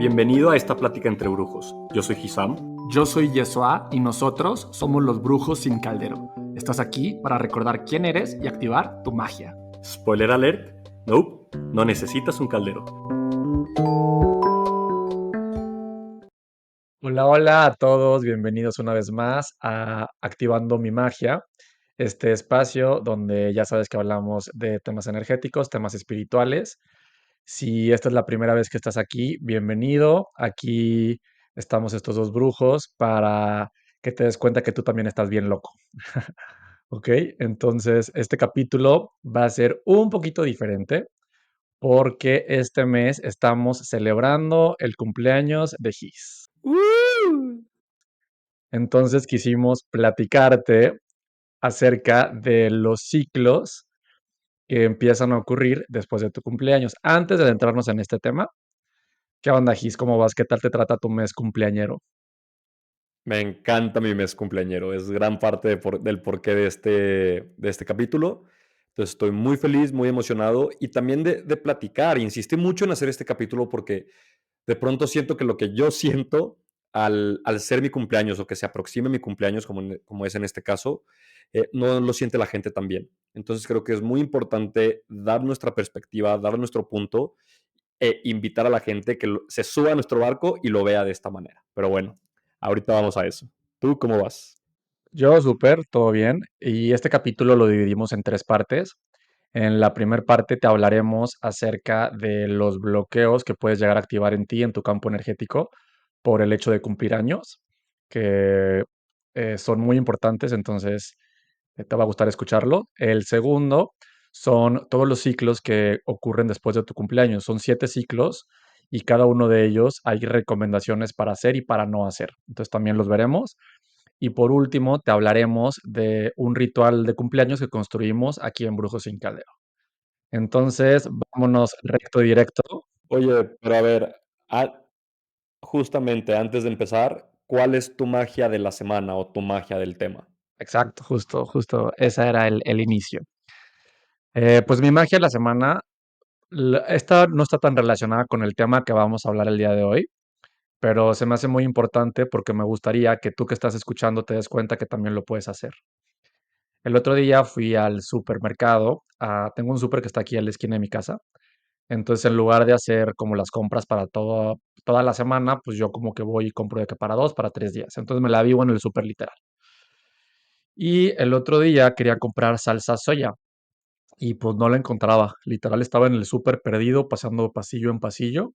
Bienvenido a esta plática entre brujos. Yo soy Hisam. Yo soy Yesua y nosotros somos los brujos sin caldero. Estás aquí para recordar quién eres y activar tu magia. Spoiler alert, nope, no necesitas un caldero. Hola, hola a todos, bienvenidos una vez más a Activando mi Magia, este espacio donde ya sabes que hablamos de temas energéticos, temas espirituales. Si esta es la primera vez que estás aquí, bienvenido. Aquí estamos estos dos brujos para que te des cuenta que tú también estás bien loco. ¿Ok? Entonces, este capítulo va a ser un poquito diferente porque este mes estamos celebrando el cumpleaños de Gis. Entonces quisimos platicarte acerca de los ciclos que empiezan a ocurrir después de tu cumpleaños. Antes de adentrarnos en este tema, ¿qué onda, Gis? ¿Cómo vas? ¿Qué tal te trata tu mes cumpleañero? Me encanta mi mes cumpleañero, es gran parte del porqué de este capítulo. Entonces estoy muy feliz, muy emocionado y también de platicar. Insistí mucho en hacer este capítulo porque de pronto siento que lo que yo siento al ser mi cumpleaños o que se aproxime mi cumpleaños, como es en este caso, no lo siente la gente también. Entonces creo que es muy importante dar nuestra perspectiva, dar nuestro punto e invitar a la gente que se suba a nuestro barco y lo vea de esta manera. Pero bueno, ahorita vamos a eso. ¿Tú cómo vas? Yo súper, todo bien. Y este capítulo lo dividimos en tres partes. En la primera parte te hablaremos acerca de los bloqueos que puedes llegar a activar en ti, en tu campo energético, por el hecho de cumplir años, que son muy importantes, entonces te va a gustar escucharlo. El segundo son todos los ciclos que ocurren después de tu cumpleaños. Son 7 ciclos y cada uno de ellos hay recomendaciones para hacer y para no hacer. Entonces también los veremos. Y por último, te hablaremos de un ritual de cumpleaños que construimos aquí en Brujos sin Caldero. Entonces, vámonos recto y directo. Oye, pero a ver, justamente antes de empezar, ¿cuál es tu magia de la semana o tu magia del tema? Exacto, justo, ese era el inicio. Pues mi magia de la semana, esta no está tan relacionada con el tema que vamos a hablar el día de hoy, pero se me hace muy importante porque me gustaría que tú que estás escuchando te des cuenta que también lo puedes hacer. El otro día fui al supermercado, tengo un súper que está aquí a la esquina de mi casa. Entonces, en lugar de hacer como las compras para toda la semana, pues yo como que voy y compro de que para 2, para 3 días. Entonces me la vivo en el súper literal. Y el otro día quería comprar salsa soya y pues no la encontraba. Literal estaba en el súper perdido, pasando pasillo en pasillo,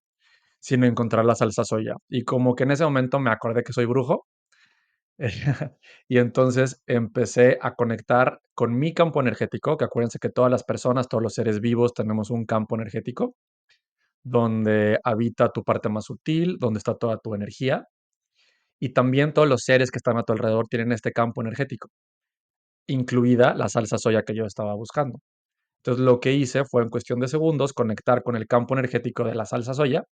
sin encontrar la salsa soya. Y como que en ese momento me acordé que soy brujo. Y entonces empecé a conectar con mi campo energético, que acuérdense que todas las personas, todos los seres vivos tenemos un campo energético donde habita tu parte más sutil, donde está toda tu energía, y también todos los seres que están a tu alrededor tienen este campo energético, incluida la salsa soya que yo estaba buscando. Entonces lo que hice fue en cuestión de segundos conectar con el campo energético de la salsa soya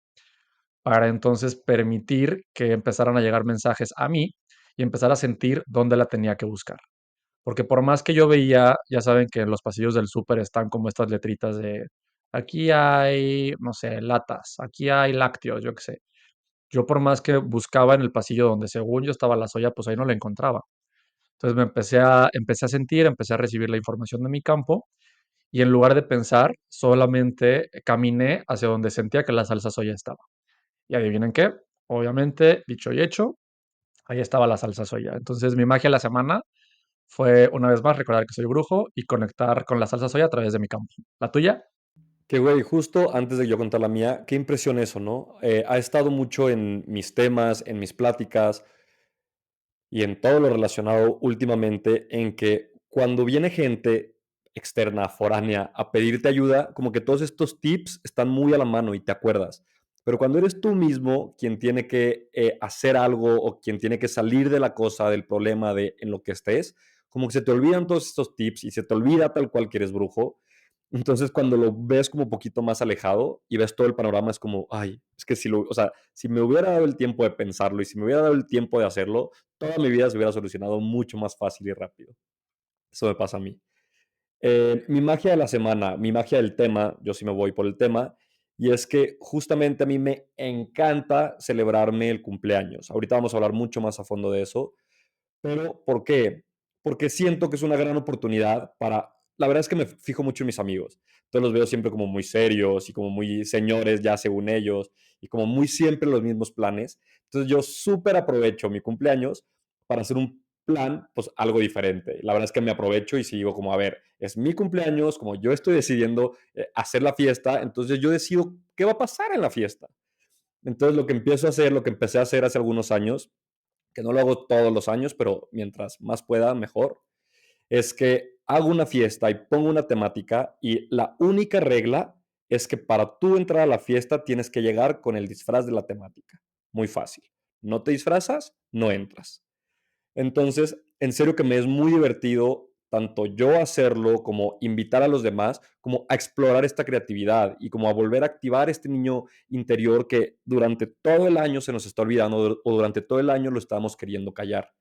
para entonces permitir que empezaran a llegar mensajes a mí y empezar a sentir dónde la tenía que buscar. Porque por más que yo veía, ya saben que en los pasillos del súper están como estas letritas de aquí hay, no sé, latas, aquí hay lácteos, yo qué sé. Yo por más que buscaba en el pasillo donde según yo estaba la soya, pues ahí no la encontraba. Entonces empecé a sentir, empecé a recibir la información de mi campo y en lugar de pensar, solamente caminé hacia donde sentía que la salsa soya estaba. Y adivinen qué, obviamente, dicho y hecho, ahí estaba la salsa soya. Entonces mi magia de la semana fue una vez más recordar que soy brujo y conectar con la salsa soya a través de mi campo. ¿La tuya? Que güey, justo antes de yo contar la mía, qué impresión eso, ¿no? Ha estado mucho en mis temas, en mis pláticas y en todo lo relacionado últimamente en que cuando viene gente externa, foránea, a pedirte ayuda, como que todos estos tips están muy a la mano y te acuerdas. Pero cuando eres tú mismo quien tiene que hacer algo o quien tiene que salir de la cosa, del problema, en lo que estés, como que se te olvidan todos estos tips y se te olvida tal cual que eres brujo. Entonces, cuando lo ves como un poquito más alejado y ves todo el panorama, es como, ay, es que o sea, si me hubiera dado el tiempo de pensarlo y si me hubiera dado el tiempo de hacerlo, toda mi vida se hubiera solucionado mucho más fácil y rápido. Eso me pasa a mí. Mi magia de la semana, mi magia del tema, yo sí me voy por el tema, y es que justamente a mí me encanta celebrarme el cumpleaños. Ahorita vamos a hablar mucho más a fondo de eso, pero ¿por qué? Porque siento que es una gran oportunidad para... La verdad es que me fijo mucho en mis amigos. Entonces los veo siempre como muy serios y como muy señores ya según ellos y como muy siempre los mismos planes. Entonces yo súper aprovecho mi cumpleaños para hacer un plan, pues algo diferente. La verdad es que me aprovecho y sigo como, a ver, es mi cumpleaños, como yo estoy decidiendo hacer la fiesta, entonces yo decido qué va a pasar en la fiesta. Entonces lo que empiezo a hacer, lo que empecé a hacer hace algunos años, que no lo hago todos los años, pero mientras más pueda, mejor, es que hago una fiesta y pongo una temática y la única regla es que para tú entrar a la fiesta tienes que llegar con el disfraz de la temática. Muy fácil. No te disfrazas, no entras. Entonces, en serio que me es muy divertido tanto yo hacerlo como invitar a los demás, como a explorar esta creatividad y como a volver a activar este niño interior que durante todo el año se nos está olvidando o durante todo el año lo estamos queriendo callar.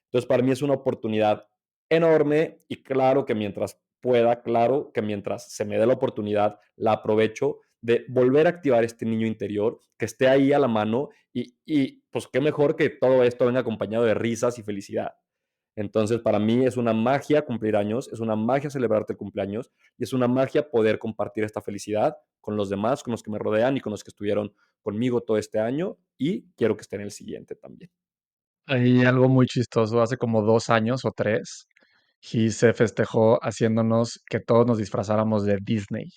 Entonces, para mí es una oportunidad enorme y claro que mientras pueda, claro que mientras se me dé la oportunidad, la aprovecho de volver a activar este niño interior, que esté ahí a la mano pues qué mejor que todo esto venga acompañado de risas y felicidad. Entonces, para mí es una magia cumplir años, es una magia celebrarte el cumpleaños y es una magia poder compartir esta felicidad con los demás, con los que me rodean y con los que estuvieron conmigo todo este año y quiero que estén en el siguiente también. Hay algo muy chistoso. Hace como 2 años o tres, y se festejó haciéndonos que todos nos disfrazáramos de Disney.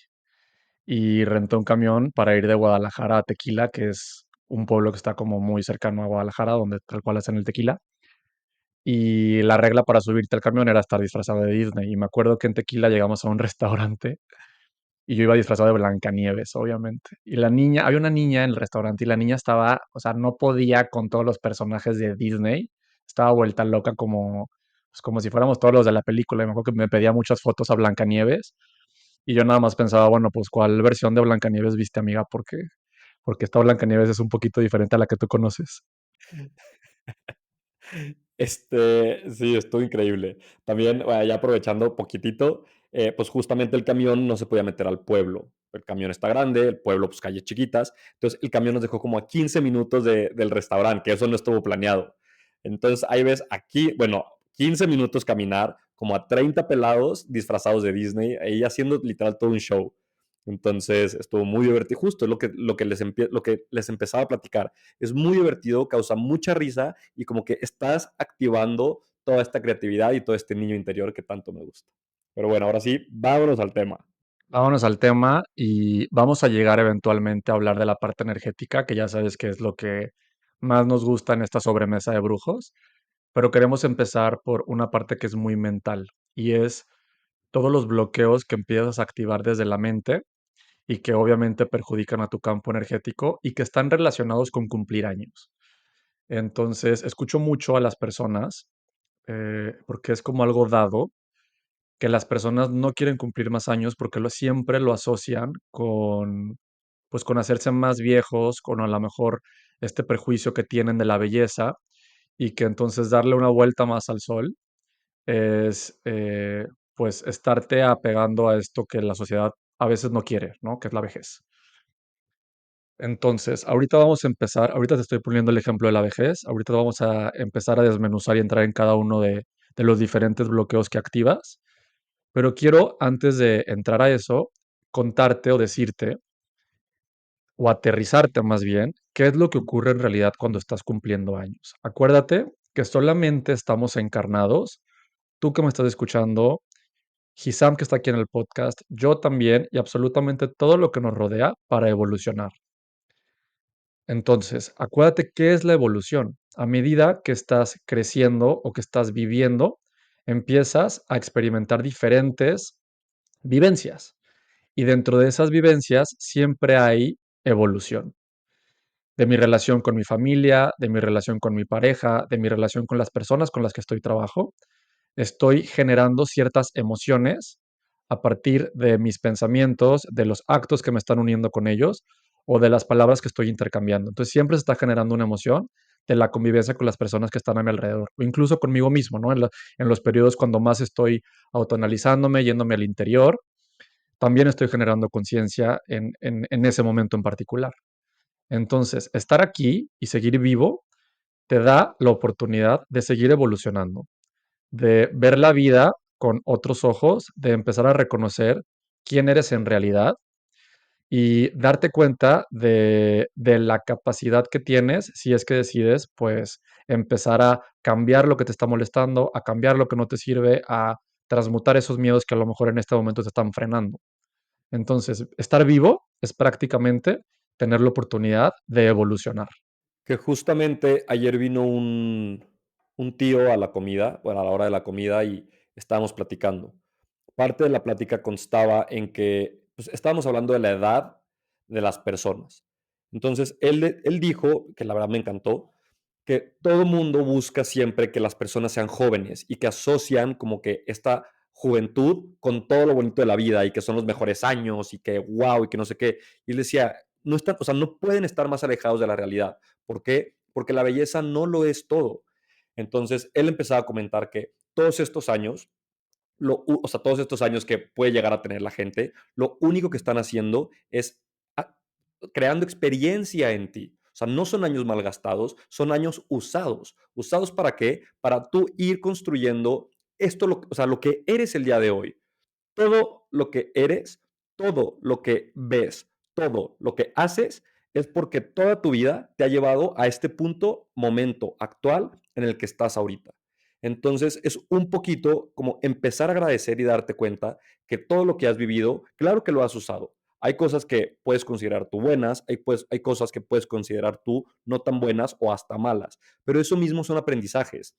Y rentó un camión para ir de Guadalajara a Tequila, que es un pueblo que está como muy cercano a Guadalajara, donde tal cual hacen el tequila. Y la regla para subirte al camión era estar disfrazado de Disney. Y me acuerdo que en Tequila llegamos a un restaurante y yo iba disfrazado de Blancanieves, obviamente. Y la niña, había una niña en el restaurante y la niña estaba, o sea, no podía con todos los personajes de Disney. Estaba vuelta loca como, pues como si fuéramos todos los de la película. Y me acuerdo que me pedía muchas fotos a Blancanieves. Y yo nada más pensaba, bueno, pues ¿cuál versión de Blancanieves viste, amiga? Porque esta Blancanieves es un poquito diferente a la que tú conoces. Sí, estuvo increíble. También, bueno, ya aprovechando poquitito, pues justamente el camión no se podía meter al pueblo. El camión está grande, el pueblo, pues calles chiquitas. Entonces, el camión nos dejó como a 15 minutos del restaurante, que eso no estuvo planeado. Entonces, ahí ves aquí, bueno, 15 minutos caminar, como a 30 pelados disfrazados de Disney, ahí haciendo literal todo un show. Entonces, estuvo muy divertido. Justo lo que les empezaba a platicar. Es muy divertido, causa mucha risa y como que estás activando toda esta creatividad y todo este niño interior que tanto me gusta. Pero bueno, ahora sí, vámonos al tema. Vámonos al tema y vamos a llegar eventualmente a hablar de la parte energética, que ya sabes que es lo que más nos gusta en esta sobremesa de brujos, pero queremos empezar por una parte que es muy mental y es todos los bloqueos que empiezas a activar desde la mente y que obviamente perjudican a tu campo energético y que están relacionados con cumplir años. Entonces, escucho mucho a las personas porque es como algo dado que las personas no quieren cumplir más años porque siempre lo asocian con, pues, con hacerse más viejos, con a lo mejor este prejuicio que tienen de la belleza y que entonces darle una vuelta más al sol es, pues, estarte apegando a esto que la sociedad a veces no quiere, ¿no? Que es la vejez. Entonces, ahorita vamos a empezar, ahorita te estoy poniendo el ejemplo de la vejez, ahorita vamos a empezar a desmenuzar y entrar en cada uno de los diferentes bloqueos que activas. Pero quiero, antes de entrar a eso, contarte o decirte, o aterrizarte más bien, qué es lo que ocurre en realidad cuando estás cumpliendo años. Acuérdate que solamente estamos encarnados, tú que me estás escuchando, Hisam que está aquí en el podcast, yo también y absolutamente todo lo que nos rodea para evolucionar. Entonces, acuérdate qué es la evolución. A medida que estás creciendo o que estás viviendo, empiezas a experimentar diferentes vivencias. Y dentro de esas vivencias siempre hay evolución. De mi relación con mi familia, de mi relación con mi pareja, de mi relación con las personas con las que estoy generando ciertas emociones a partir de mis pensamientos, de los actos que me están uniendo con ellos o de las palabras que estoy intercambiando. Entonces siempre se está generando una emoción de la convivencia con las personas que están a mi alrededor o incluso conmigo mismo, ¿no? En los periodos cuando más estoy autoanalizándome, yéndome al interior también estoy generando conciencia en ese momento en particular. Entonces, estar aquí y seguir vivo te da la oportunidad de seguir evolucionando, de ver la vida con otros ojos, de empezar a reconocer quién eres en realidad y darte cuenta de la capacidad que tienes si es que decides, pues, empezar a cambiar lo que te está molestando, a cambiar lo que no te sirve, a transmutar esos miedos que a lo mejor en este momento te están frenando. Entonces, estar vivo es prácticamente tener la oportunidad de evolucionar. Que justamente ayer vino un tío a la comida, bueno, a la hora de la comida y estábamos platicando. Parte de la plática constaba en que pues, estábamos hablando de la edad de las personas. Entonces, él dijo, que la verdad me encantó, que todo mundo busca siempre que las personas sean jóvenes y que asocian como que esta juventud con todo lo bonito de la vida y que son los mejores años y que wow y que no sé qué. Y él decía, no están, o sea, no pueden estar más alejados de la realidad. ¿Por qué? Porque la belleza no lo es todo. Entonces, él empezaba a comentar que todos estos años o sea, todos estos años que puede llegar a tener la gente, lo único que están haciendo es a- creando experiencia en ti. O sea, no son años malgastados, son años usados. ¿Usados para qué? Para tú ir construyendo esto, o sea, lo que eres el día de hoy. Todo lo que eres, todo lo que ves, todo lo que haces es porque toda tu vida te ha llevado a este punto, momento actual en el que estás ahorita. Entonces es un poquito como empezar a agradecer y darte cuenta que todo lo que has vivido, claro que lo has usado. Hay cosas que puedes considerar tú buenas, hay cosas que puedes considerar tú no tan buenas o hasta malas, pero eso mismo son aprendizajes.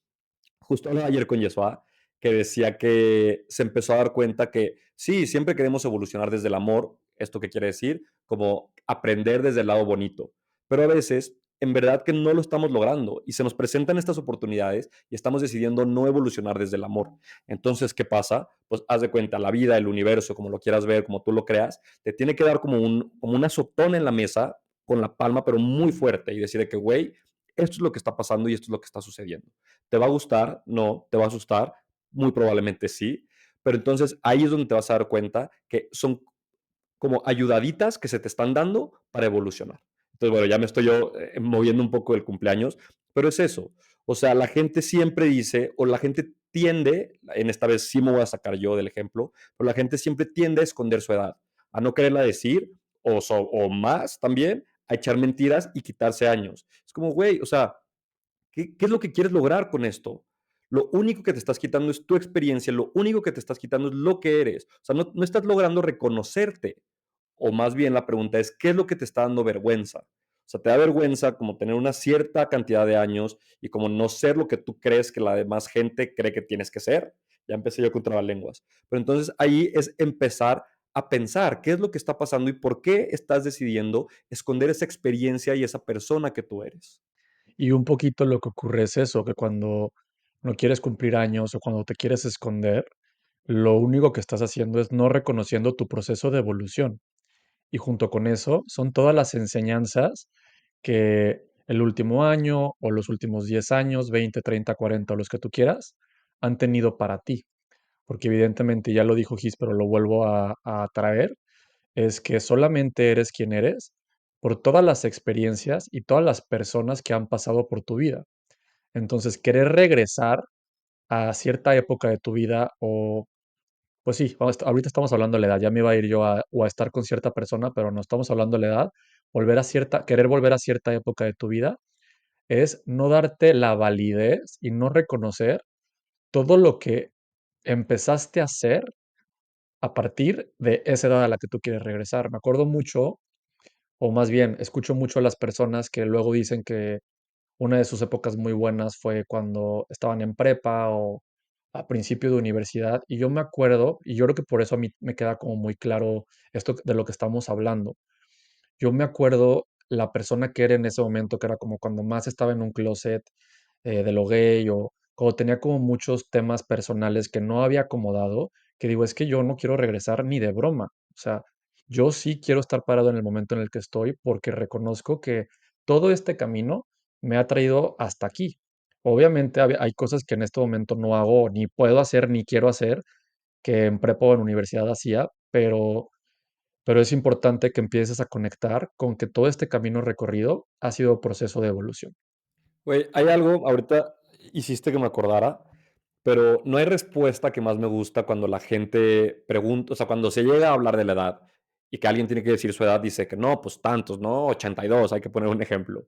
Justo hablaba ayer con Yeshua, que decía que se empezó a dar cuenta que sí, siempre queremos evolucionar desde el amor, esto que quiere decir, como aprender desde el lado bonito, pero a veces en verdad que no lo estamos logrando y se nos presentan estas oportunidades y estamos decidiendo no evolucionar desde el amor. Entonces, ¿qué pasa? Pues haz de cuenta, la vida, el universo, como lo quieras ver, como tú lo creas, te tiene que dar como un azotón en la mesa con la palma, pero muy fuerte y decir que, güey, esto es lo que está pasando y esto es lo que está sucediendo. ¿Te va a gustar? No. ¿Te va a asustar? Muy probablemente sí. Pero entonces ahí es donde te vas a dar cuenta que son como ayudaditas que se te están dando para evolucionar. Entonces, bueno, ya me estoy yo moviendo un poco del cumpleaños, pero es eso. O sea, la gente siempre dice, o la gente tiende, en esta vez sí me voy a sacar yo del ejemplo, pero la gente siempre tiende a esconder su edad, a no quererla decir, o más también, a echar mentiras y quitarse años. Es como, güey, o sea, ¿qué es lo que quieres lograr con esto? Lo único que te estás quitando es tu experiencia, lo único que te estás quitando es lo que eres. O sea, no estás logrando reconocerte. O más bien la pregunta es, ¿qué es lo que te está dando vergüenza? O sea, te da vergüenza como tener una cierta cantidad de años y como no ser lo que tú crees que la demás gente cree que tienes que ser. Ya empecé yo contra las lenguas. Pero entonces ahí es empezar a pensar qué es lo que está pasando y por qué estás decidiendo esconder esa experiencia y esa persona que tú eres. Y un poquito lo que ocurre es eso, que cuando no quieres cumplir años o cuando te quieres esconder, lo único que estás haciendo es no reconociendo tu proceso de evolución. Y junto con eso son todas las enseñanzas que el último año o los últimos 10 años, 20, 30, 40 o los que tú quieras, han tenido para ti. Porque evidentemente ya lo dijo Gis, pero lo vuelvo a traer, es que solamente eres quien eres por todas las experiencias y todas las personas que han pasado por tu vida. Entonces, querer regresar a cierta época de tu vida o, pues sí, ahorita estamos hablando de la edad, ya me iba a ir yo o a estar con cierta persona, pero no estamos hablando de la edad, querer volver a cierta época de tu vida es no darte la validez y no reconocer todo lo que empezaste a hacer a partir de esa edad a la que tú quieres regresar. Me acuerdo mucho, o más bien, escucho mucho a las personas que luego dicen que una de sus épocas muy buenas fue cuando estaban en prepa o a principio de universidad. Y yo me acuerdo, y yo creo que por eso a mí me queda como muy claro esto de lo que estamos hablando. Yo me acuerdo la persona que era en ese momento, que era como cuando más estaba en un closet de lo gay o cuando tenía como muchos temas personales que no había acomodado, que digo, es que yo no quiero regresar ni de broma. O sea, yo sí quiero estar parado en el momento en el que estoy porque reconozco que todo este camino me ha traído hasta aquí. Obviamente hay cosas que en este momento no hago, ni puedo hacer, ni quiero hacer, que en prepa o en universidad hacía, pero es importante que empieces a conectar con que todo este camino recorrido ha sido proceso de evolución. Güey, hay algo, ahorita hiciste que me acordara, pero no hay respuesta que más me gusta cuando la gente pregunta, o sea, cuando se llega a hablar de la edad y que alguien tiene que decir su edad, dice que no, pues tantos, ¿no? 82, hay que poner un ejemplo.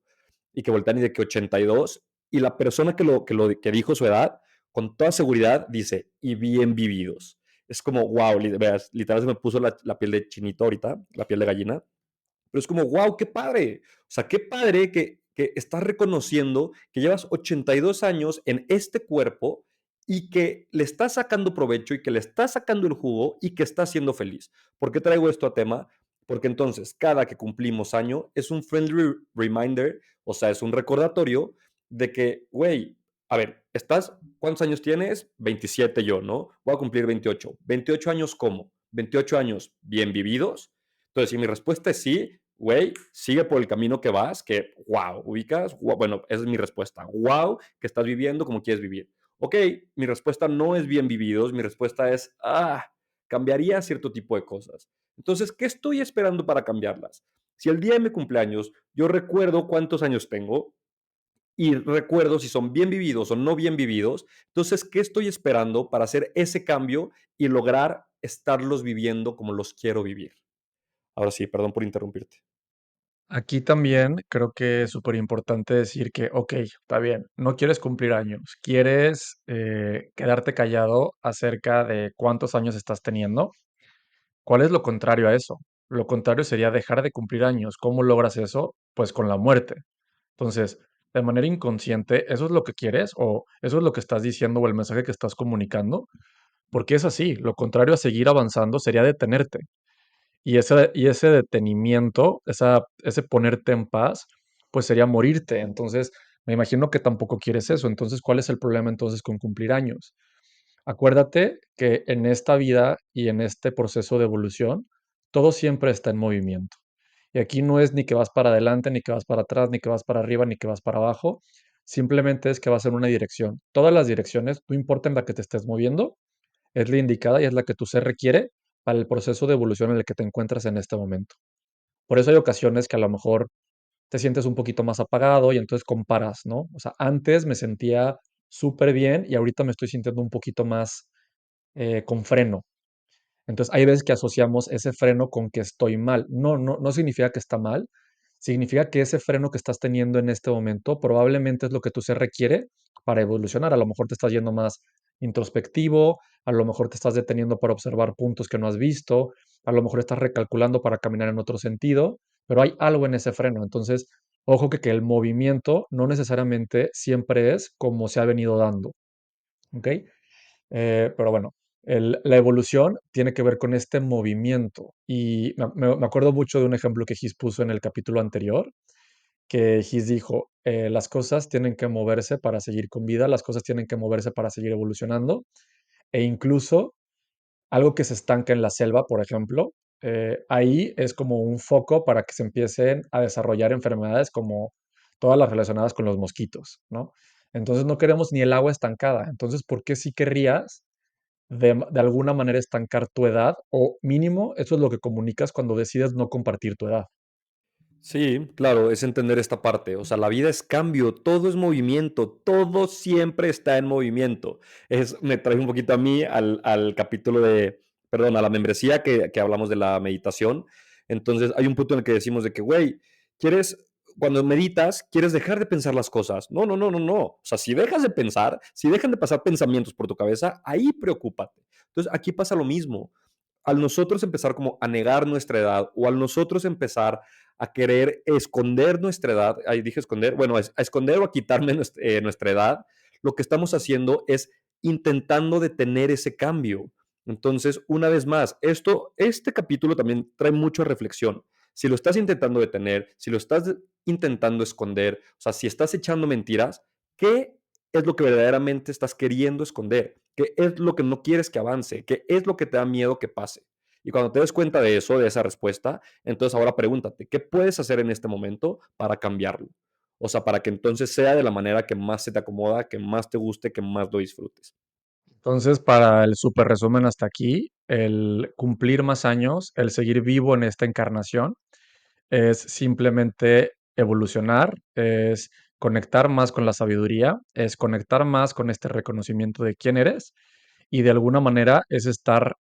Y que voltean y de que 82, y la persona que dijo su edad, con toda seguridad dice, y bien vividos. Es como, wow, literal se me puso la piel de chinito ahorita, la piel de gallina, pero es como, wow, qué padre. O sea, qué padre que estás reconociendo que llevas 82 años en este cuerpo y que le estás sacando provecho y que le estás sacando el jugo y que estás siendo feliz. ¿Por qué traigo esto a tema? Porque entonces, cada que cumplimos año, es un friendly reminder, o sea, es un recordatorio de que, güey, a ver, ¿cuántos años tienes? 27 yo, ¿no? Voy a cumplir 28. ¿28 años cómo? 28 años bien vividos. Entonces, si mi respuesta es sí, güey, sigue por el camino que vas, que wow, ubicas, wow, bueno, esa es mi respuesta, wow, que estás viviendo como quieres vivir. Ok, mi respuesta no es bien vividos, mi respuesta es, cambiaría cierto tipo de cosas. Entonces, ¿qué estoy esperando para cambiarlas? Si el día de mi cumpleaños yo recuerdo cuántos años tengo y recuerdo si son bien vividos o no bien vividos, entonces, ¿qué estoy esperando para hacer ese cambio y lograr estarlos viviendo como los quiero vivir? Ahora sí, perdón por interrumpirte. Aquí también creo que es súper importante decir que, ok, está bien, no quieres cumplir años, quieres quedarte callado acerca de cuántos años estás teniendo. ¿Cuál es lo contrario a eso? Lo contrario sería dejar de cumplir años. ¿Cómo logras eso? Pues con la muerte. Entonces, de manera inconsciente, ¿eso es lo que quieres o eso es lo que estás diciendo o el mensaje que estás comunicando? Porque es así. Lo contrario a seguir avanzando sería detenerte. Y ese detenimiento, ese ponerte en paz, pues sería morirte. Entonces, me imagino que tampoco quieres eso. Entonces, ¿cuál es el problema entonces con cumplir años? Acuérdate que en esta vida y en este proceso de evolución, todo siempre está en movimiento. Y aquí no es ni que vas para adelante, ni que vas para atrás, ni que vas para arriba, ni que vas para abajo. Simplemente es que vas en una dirección. Todas las direcciones, no importa en la que te estés moviendo, es la indicada y es la que tu ser requiere para el proceso de evolución en el que te encuentras en este momento. Por eso hay ocasiones que a lo mejor te sientes un poquito más apagado y entonces comparas, ¿no? O sea, antes me sentía súper bien y ahorita me estoy sintiendo un poquito más con freno. Entonces, hay veces que asociamos ese freno con que estoy mal. No, no, no significa que está mal. Significa que ese freno que estás teniendo en este momento probablemente es lo que tu ser requiere para evolucionar. A lo mejor te estás yendo más introspectivo, a lo mejor te estás deteniendo para observar puntos que no has visto, a lo mejor estás recalculando para caminar en otro sentido, pero hay algo en ese freno. Entonces, ojo que el movimiento no necesariamente siempre es como se ha venido dando. ¿Ok? Pero bueno, la evolución tiene que ver con este movimiento. Y me acuerdo mucho de un ejemplo que Gis puso en el capítulo anterior, que Gis dijo, las cosas tienen que moverse para seguir con vida, las cosas tienen que moverse para seguir evolucionando, e incluso algo que se estanca en la selva, por ejemplo, ahí es como un foco para que se empiecen a desarrollar enfermedades como todas las relacionadas con los mosquitos, ¿no? Entonces no queremos ni el agua estancada. Entonces, ¿por qué sí querrías de alguna manera estancar tu edad o mínimo eso es lo que comunicas cuando decides no compartir tu edad? Sí, claro, es entender esta parte. O sea, la vida es cambio, todo es movimiento, todo siempre está en movimiento. Me trae un poquito a mí al capítulo perdón, a la membresía que hablamos de la meditación. Entonces, hay un punto en el que decimos de que, güey, cuando meditas, quieres dejar de pensar las cosas. No, no, no, no, no. O sea, si dejas de pensar, si dejan de pasar pensamientos por tu cabeza, ahí preocúpate. Entonces, aquí pasa lo mismo. Al nosotros empezar como a negar nuestra edad o al nosotros empezar a querer esconder nuestra edad, ahí dije esconder, bueno, a esconder o a quitarme nuestra edad, lo que estamos haciendo es intentando detener ese cambio. Entonces, una vez más, este capítulo también trae mucha reflexión. Si lo estás intentando detener, si lo estás intentando esconder, o sea, si estás echando mentiras, ¿qué es lo que verdaderamente estás queriendo esconder? ¿Qué es lo que no quieres que avance? ¿Qué es lo que te da miedo que pase? Y cuando te des cuenta de eso, de esa respuesta, entonces ahora pregúntate, ¿qué puedes hacer en este momento para cambiarlo? O sea, para que entonces sea de la manera que más se te acomoda, que más te guste, que más lo disfrutes. Entonces, para el super resumen hasta aquí, el cumplir más años, el seguir vivo en esta encarnación, es simplemente evolucionar, es conectar más con la sabiduría, es conectar más con este reconocimiento de quién eres y de alguna manera es estar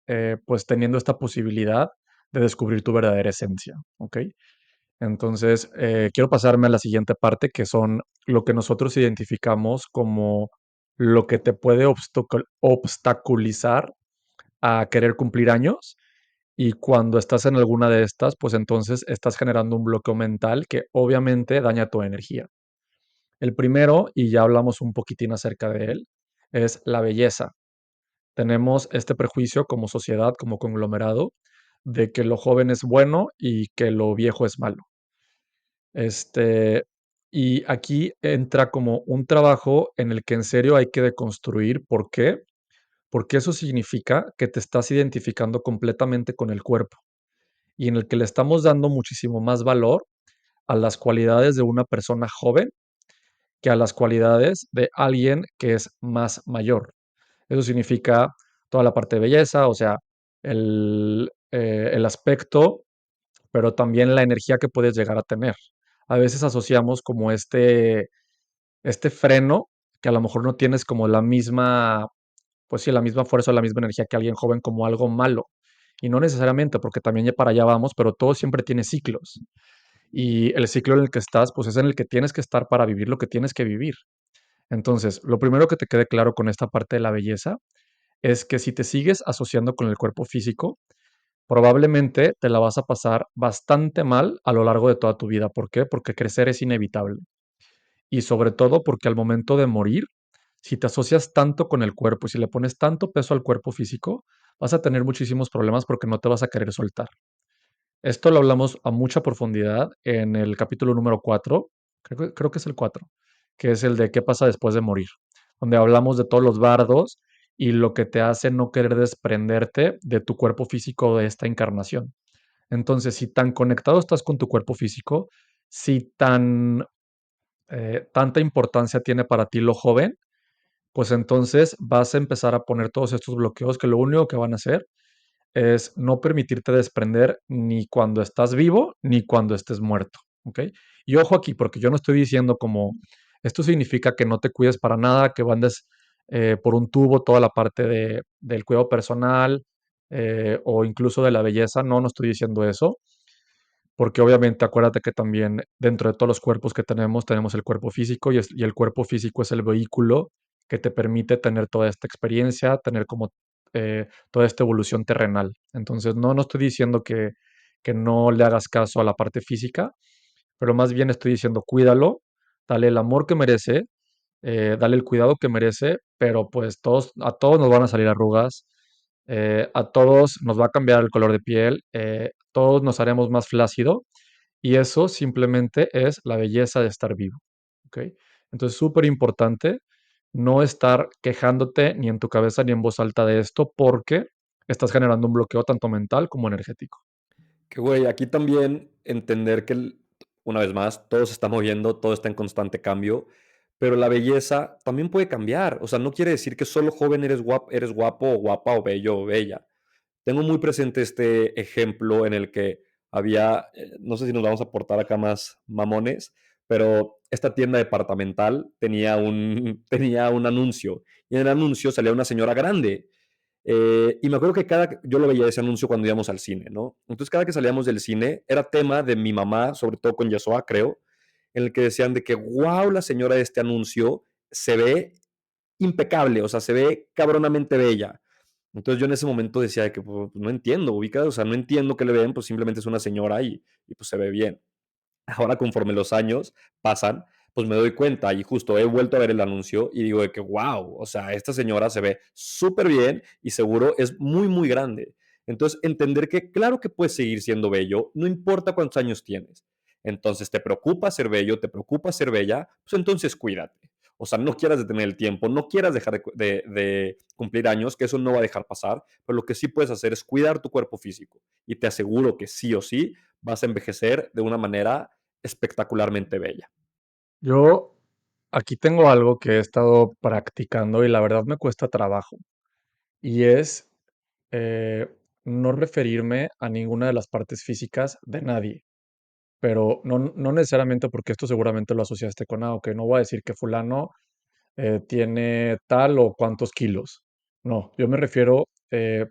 pues teniendo esta posibilidad de descubrir tu verdadera esencia, ¿ok? Entonces, quiero pasarme a la siguiente parte, que son lo que nosotros identificamos como lo que te puede obstaculizar a querer cumplir años. Y cuando estás en alguna de estas, pues entonces estás generando un bloqueo mental que obviamente daña tu energía. El primero, y ya hablamos un poquitín acerca de él, es la belleza. Tenemos este prejuicio como sociedad, como conglomerado, de que lo joven es bueno y que lo viejo es malo. Este, y aquí entra como un trabajo en el que en serio hay que deconstruir. ¿Por qué? Porque eso significa que te estás identificando completamente con el cuerpo y en el que le estamos dando muchísimo más valor a las cualidades de una persona joven que a las cualidades de alguien que es más mayor. Eso significa toda la parte de belleza, o sea, el aspecto, pero también la energía que puedes llegar a tener. A veces asociamos como este freno, que a lo mejor no tienes como la misma, pues sí, la misma fuerza o la misma energía que alguien joven como algo malo. Y no necesariamente, porque también ya para allá vamos, pero todo siempre tiene ciclos. Y el ciclo en el que estás, pues es en el que tienes que estar para vivir lo que tienes que vivir. Entonces, lo primero que te quede claro con esta parte de la belleza es que si te sigues asociando con el cuerpo físico, probablemente te la vas a pasar bastante mal a lo largo de toda tu vida. ¿Por qué? Porque crecer es inevitable. Y sobre todo porque al momento de morir, si te asocias tanto con el cuerpo y si le pones tanto peso al cuerpo físico, vas a tener muchísimos problemas porque no te vas a querer soltar. Esto lo hablamos a mucha profundidad en el capítulo número 4, creo que es el 4, que es el de qué pasa después de morir, donde hablamos de todos los bardos y lo que te hace no querer desprenderte de tu cuerpo físico de esta encarnación. Entonces, si tan conectado estás con tu cuerpo físico, si tanta importancia tiene para ti lo joven, pues entonces vas a empezar a poner todos estos bloqueos que lo único que van a hacer es no permitirte desprender ni cuando estás vivo ni cuando estés muerto, ¿ok? Y ojo aquí, porque yo no estoy diciendo como esto significa que no te cuides para nada, que andes por un tubo toda la parte del cuidado personal o incluso de la belleza, no estoy diciendo eso, porque obviamente acuérdate que también dentro de todos los cuerpos que tenemos, tenemos el cuerpo físico y el cuerpo físico es el vehículo que te permite tener toda esta experiencia, tener como toda esta evolución terrenal. Entonces, no estoy diciendo que no le hagas caso a la parte física, pero más bien estoy diciendo cuídalo, dale el amor que merece, dale el cuidado que merece, pero pues a todos nos van a salir arrugas, a todos nos va a cambiar el color de piel, todos nos haremos más flácido y eso simplemente es la belleza de estar vivo, ¿ok? Entonces, súper importante no estar quejándote ni en tu cabeza ni en voz alta de esto porque estás generando un bloqueo tanto mental como energético. Que güey, aquí también entender que, una vez más, todo se está moviendo, todo está en constante cambio, pero la belleza también puede cambiar. O sea, no quiere decir que solo joven eres guapo o guapa o bello o bella. Tengo muy presente este ejemplo en el que había, no sé si nos vamos a portar acá más mamones, pero esta tienda departamental tenía un anuncio y en el anuncio salía una señora grande. Y me acuerdo que yo lo veía ese anuncio cuando íbamos al cine, ¿no? Entonces cada que salíamos del cine era tema de mi mamá, sobre todo con Yasua, creo, en el que decían de que, wow, la señora de este anuncio se ve impecable, o sea, se ve cabronamente bella. Entonces yo en ese momento decía de que pues, no entiendo, ubicado, o sea, no entiendo qué le ven, pues simplemente es una señora y pues se ve bien. Ahora conforme los años pasan, pues me doy cuenta y justo he vuelto a ver el anuncio y digo de que, wow, o sea, esta señora se ve súper bien y seguro es muy, muy grande. Entonces, entender que claro que puedes seguir siendo bello, no importa cuántos años tienes. Entonces, te preocupa ser bello, te preocupa ser bella, pues entonces cuídate. O sea, no quieras detener el tiempo, no quieras dejar de cumplir años, que eso no va a dejar pasar, pero lo que sí puedes hacer es cuidar tu cuerpo físico. Y te aseguro que sí o sí vas a envejecer de una manera espectacularmente bella. Yo aquí tengo algo que he estado practicando y la verdad me cuesta trabajo. y es eh, no referirme a ninguna de las partes físicas de nadie, pero no necesariamente porque esto seguramente lo asociaste con, ok, no voy a decir que fulano tiene tal o cuántos kilos. No, yo me refiero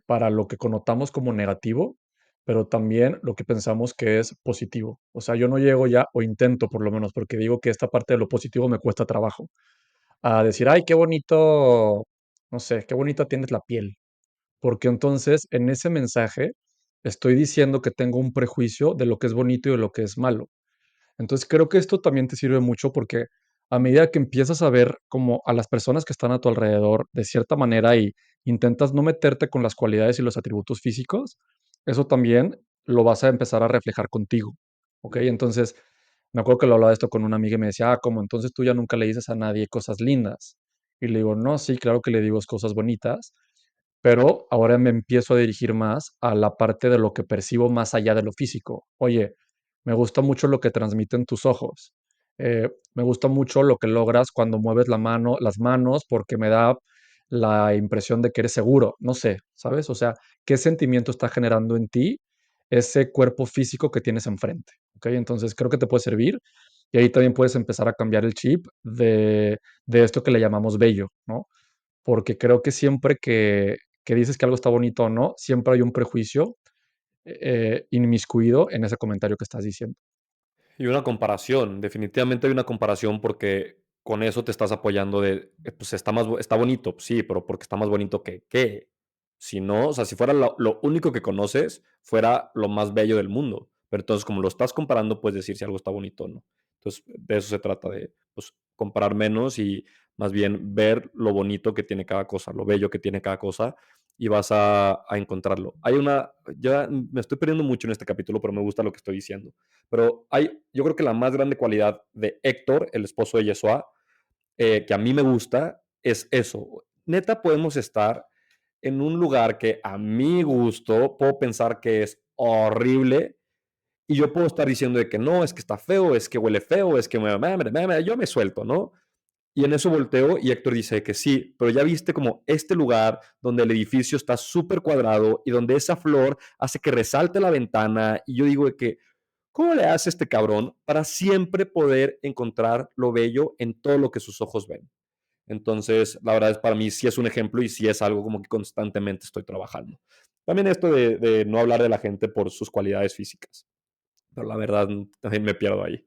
para lo que connotamos como negativo, pero también lo que pensamos que es positivo. O sea, yo no llego ya, o intento por lo menos, porque digo que esta parte de lo positivo me cuesta trabajo, a decir, ay, qué bonito, no sé, qué bonita tienes la piel. Porque entonces en ese mensaje estoy diciendo que tengo un prejuicio de lo que es bonito y de lo que es malo. Entonces creo que esto también te sirve mucho porque a medida que empiezas a ver como a las personas que están a tu alrededor de cierta manera y intentas no meterte con las cualidades y los atributos físicos, eso también lo vas a empezar a reflejar contigo. ¿Ok? Entonces, me acuerdo que lo hablaba esto con una amiga y me decía, ¿cómo? Entonces tú ya nunca le dices a nadie cosas lindas. Y le digo, no, sí, claro que le digo cosas bonitas, pero ahora me empiezo a dirigir más a la parte de lo que percibo más allá de lo físico. Oye, me gusta mucho lo que transmiten tus ojos. Me gusta mucho lo que logras cuando mueves la mano, las manos, porque me da la impresión de que eres seguro. No sé, ¿sabes? O sea, ¿qué sentimiento está generando en ti ese cuerpo físico que tienes enfrente? ¿Ok? Entonces creo que te puede servir y ahí también puedes empezar a cambiar el chip de esto que le llamamos bello, ¿no? Porque creo que siempre que dices que algo está bonito o no, siempre hay un prejuicio inmiscuido en ese comentario que estás diciendo. Y una comparación, definitivamente hay una comparación porque con eso te estás apoyando de, pues está está bonito, sí, pero porque está más bonito que qué. Si no, o sea, si fuera lo único que conoces, fuera lo más bello del mundo. Pero entonces, como lo estás comparando, puedes decir si algo está bonito o no. Entonces, de eso se trata, de pues, comparar menos y más bien ver lo bonito que tiene cada cosa, lo bello que tiene cada cosa, y vas a encontrarlo. Ya me estoy perdiendo mucho en este capítulo, pero me gusta lo que estoy diciendo. Pero yo creo que la más grande cualidad de Héctor, el esposo de Yeshua, que a mí me gusta, es eso. Neta, podemos estar en un lugar que a mi gusto puedo pensar que es horrible y yo puedo estar diciendo de que no, es que está feo, es que huele feo, es que yo me suelto, ¿no? Y en eso volteo y Héctor dice que sí, pero ya viste como este lugar donde el edificio está súper cuadrado y donde esa flor hace que resalte la ventana. Y yo digo de que, ¿cómo le hace este cabrón para siempre poder encontrar lo bello en todo lo que sus ojos ven? Entonces, la verdad es para mí sí es un ejemplo y sí es algo como que constantemente estoy trabajando. También esto de no hablar de la gente por sus cualidades físicas, pero la verdad también me pierdo ahí.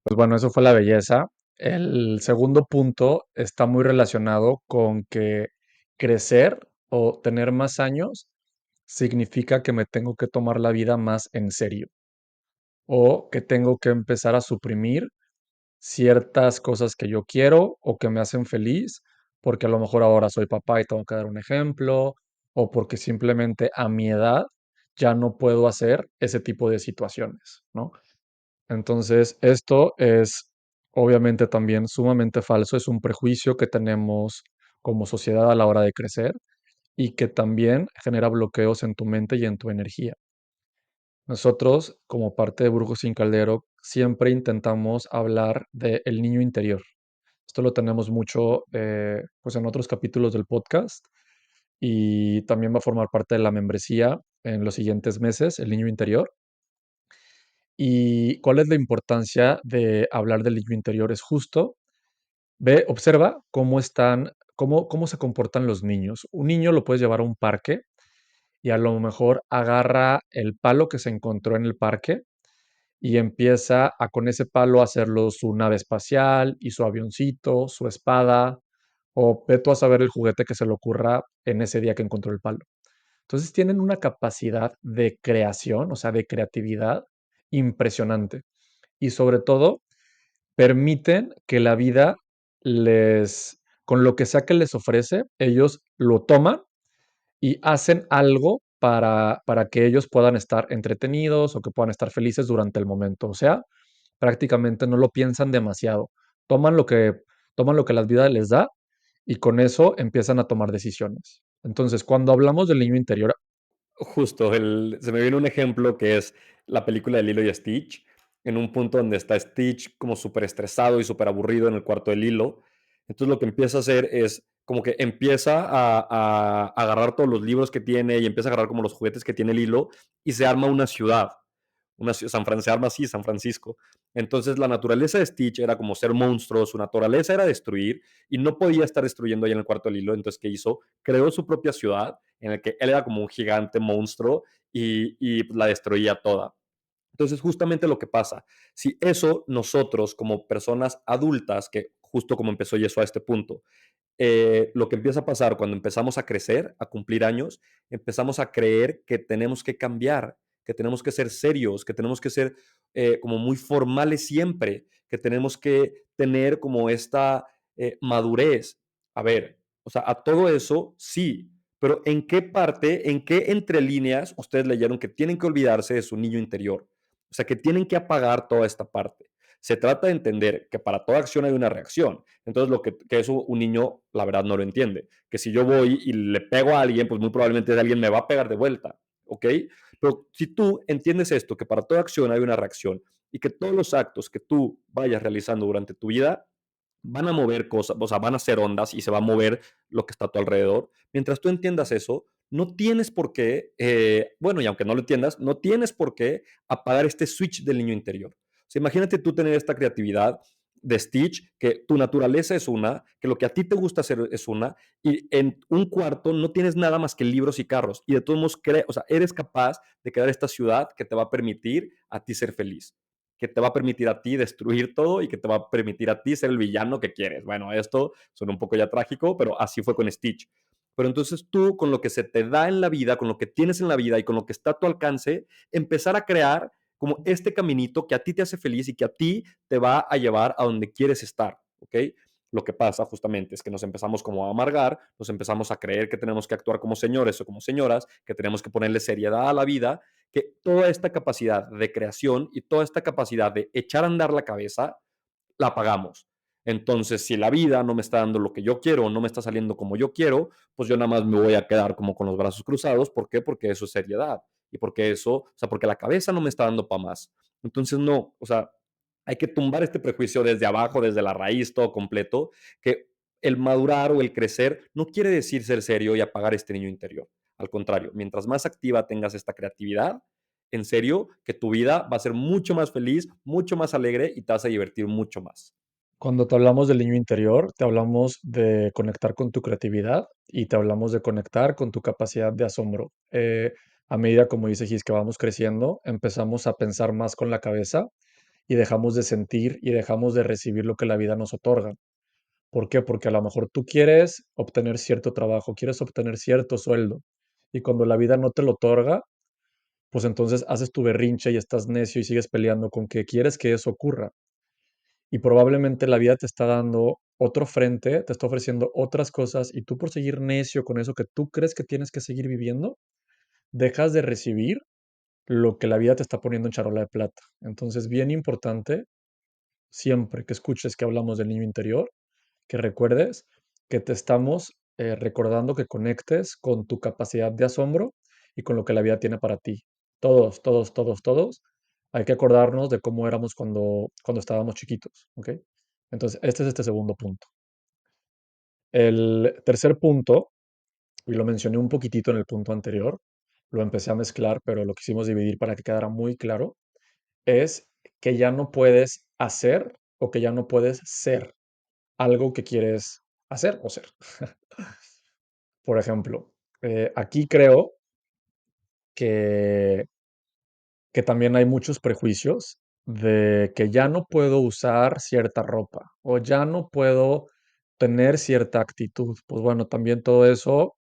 Pues bueno, eso fue la belleza. El segundo punto está muy relacionado con que crecer o tener más años significa que me tengo que tomar la vida más en serio o que tengo que empezar a suprimir ciertas cosas que yo quiero o que me hacen feliz, porque a lo mejor ahora soy papá y tengo que dar un ejemplo, o porque simplemente a mi edad ya no puedo hacer ese tipo de situaciones, ¿no? Entonces, esto es obviamente también sumamente falso, es un prejuicio que tenemos como sociedad a la hora de crecer y que también genera bloqueos en tu mente y en tu energía. Nosotros, como parte de Brujos sin Caldero, siempre intentamos hablar del niño interior. Esto lo tenemos mucho pues en otros capítulos del podcast y también va a formar parte de la membresía en los siguientes meses, el niño interior. ¿Y cuál es la importancia de hablar del niño interior? Es justo, observa cómo están, cómo se comportan los niños. Un niño lo puedes llevar a un parque y a lo mejor agarra el palo que se encontró en el parque y empieza a con ese palo a hacerlo su nave espacial y su avioncito, su espada, o ve tú a saber el juguete que se le ocurra en ese día que encontró el palo. Entonces tienen una capacidad de creación, o sea, de creatividad impresionante. Y sobre todo, permiten que la vida con lo que sea que les ofrece, ellos lo toman y hacen algo para que ellos puedan estar entretenidos o que puedan estar felices durante el momento. O sea, prácticamente no lo piensan demasiado. Toman lo que, toman lo que la vida les da y con eso empiezan a tomar decisiones. Entonces, cuando hablamos del niño interior, Justo, se me viene un ejemplo que es la película de Lilo y Stitch, en un punto donde está Stitch como súper estresado y súper aburrido en el cuarto de Lilo. Entonces lo que empieza a hacer es como que empieza a agarrar todos los libros que tiene y empieza a agarrar como los juguetes que tiene el hilo y se arma una ciudad. Se arma así, San Francisco. Entonces la naturaleza de Stitch era como ser monstruo, su naturaleza era destruir y no podía estar destruyendo ahí en el cuarto del hilo. Entonces, ¿qué hizo? Creó su propia ciudad en la que él era como un gigante monstruo y la destruía toda. Entonces, justamente lo que pasa, si eso nosotros como personas adultas, que justo como empezó Yeso a este punto, lo que empieza a pasar cuando empezamos a crecer, a cumplir años, empezamos a creer que tenemos que cambiar, que tenemos que ser serios, que tenemos que ser como muy formales siempre, que tenemos que tener como esta madurez. A ver, o sea, a todo eso sí, pero ¿en qué parte, en qué entre líneas ustedes leyeron que tienen que olvidarse de su niño interior? O sea, que tienen que apagar toda esta parte. Se trata de entender que para toda acción hay una reacción. Entonces, que eso un niño, la verdad, no lo entiende. Que si yo voy y le pego a alguien, pues muy probablemente alguien me va a pegar de vuelta. ¿Ok? Pero si tú entiendes esto, que para toda acción hay una reacción y que todos los actos que tú vayas realizando durante tu vida van a mover cosas, o sea, van a ser ondas y se va a mover lo que está a tu alrededor. Mientras tú entiendas eso, no tienes por qué, bueno, y aunque no lo entiendas, no tienes por qué apagar este switch del niño interior. O sea, imagínate tú tener esta creatividad de Stitch, que tu naturaleza es una, que lo que a ti te gusta hacer es una, y en un cuarto no tienes nada más que libros y carros, y de todos modos, o sea, eres capaz de crear esta ciudad que te va a permitir a ti ser feliz, que te va a permitir a ti destruir todo y que te va a permitir a ti ser el villano que quieres. Bueno, esto suena un poco ya trágico, pero así fue con Stitch. Pero entonces tú, con lo que se te da en la vida, con lo que tienes en la vida y con lo que está a tu alcance, empezar a crear como este caminito que a ti te hace feliz y que a ti te va a llevar a donde quieres estar, ¿ok? Lo que pasa justamente es que nos empezamos como a amargar, nos empezamos a creer que tenemos que actuar como señores o como señoras, que tenemos que ponerle seriedad a la vida, que toda esta capacidad de creación y toda esta capacidad de echar a andar la cabeza, la apagamos. Entonces, si la vida no me está dando lo que yo quiero, no me está saliendo como yo quiero, pues yo nada más me voy a quedar como con los brazos cruzados. ¿Por qué? Porque eso es seriedad. Y porque eso, o sea, porque la cabeza no me está dando para más. Entonces, no, o sea, hay que tumbar este prejuicio desde abajo, desde la raíz, todo completo, que el madurar o el crecer no quiere decir ser serio y apagar este niño interior. Al contrario, mientras más activa tengas esta creatividad, en serio, que tu vida va a ser mucho más feliz, mucho más alegre y te vas a divertir mucho más. Cuando te hablamos del niño interior, te hablamos de conectar con tu creatividad y te hablamos de conectar con tu capacidad de asombro. A medida, como dice Gis, que vamos creciendo, empezamos a pensar más con la cabeza y dejamos de sentir y dejamos de recibir lo que la vida nos otorga. ¿Por qué? Porque a lo mejor tú quieres obtener cierto trabajo, quieres obtener cierto sueldo y cuando la vida no te lo otorga, pues entonces haces tu berrinche y estás necio y sigues peleando con que quieres que eso ocurra. Y probablemente la vida te está dando otro frente, te está ofreciendo otras cosas y tú por seguir necio con eso que tú crees que tienes que seguir viviendo, dejas de recibir lo que la vida te está poniendo en charola de plata. Entonces, bien importante, siempre que escuches que hablamos del niño interior, que recuerdes que te estamos recordando que conectes con tu capacidad de asombro y con lo que la vida tiene para ti. Todos, todos, todos, todos. Hay que acordarnos de cómo éramos cuando estábamos chiquitos, ¿ok? Entonces, este es este segundo punto. El tercer punto, y lo mencioné un poquitito en el punto anterior, lo empecé a mezclar, pero lo quisimos dividir para que quedara muy claro, es que ya no puedes hacer o que ya no puedes ser algo que quieres hacer o ser. Por ejemplo, aquí creo que, que también hay muchos prejuicios de que ya no puedo usar cierta ropa o ya no puedo tener cierta actitud. Pues bueno, también todo eso,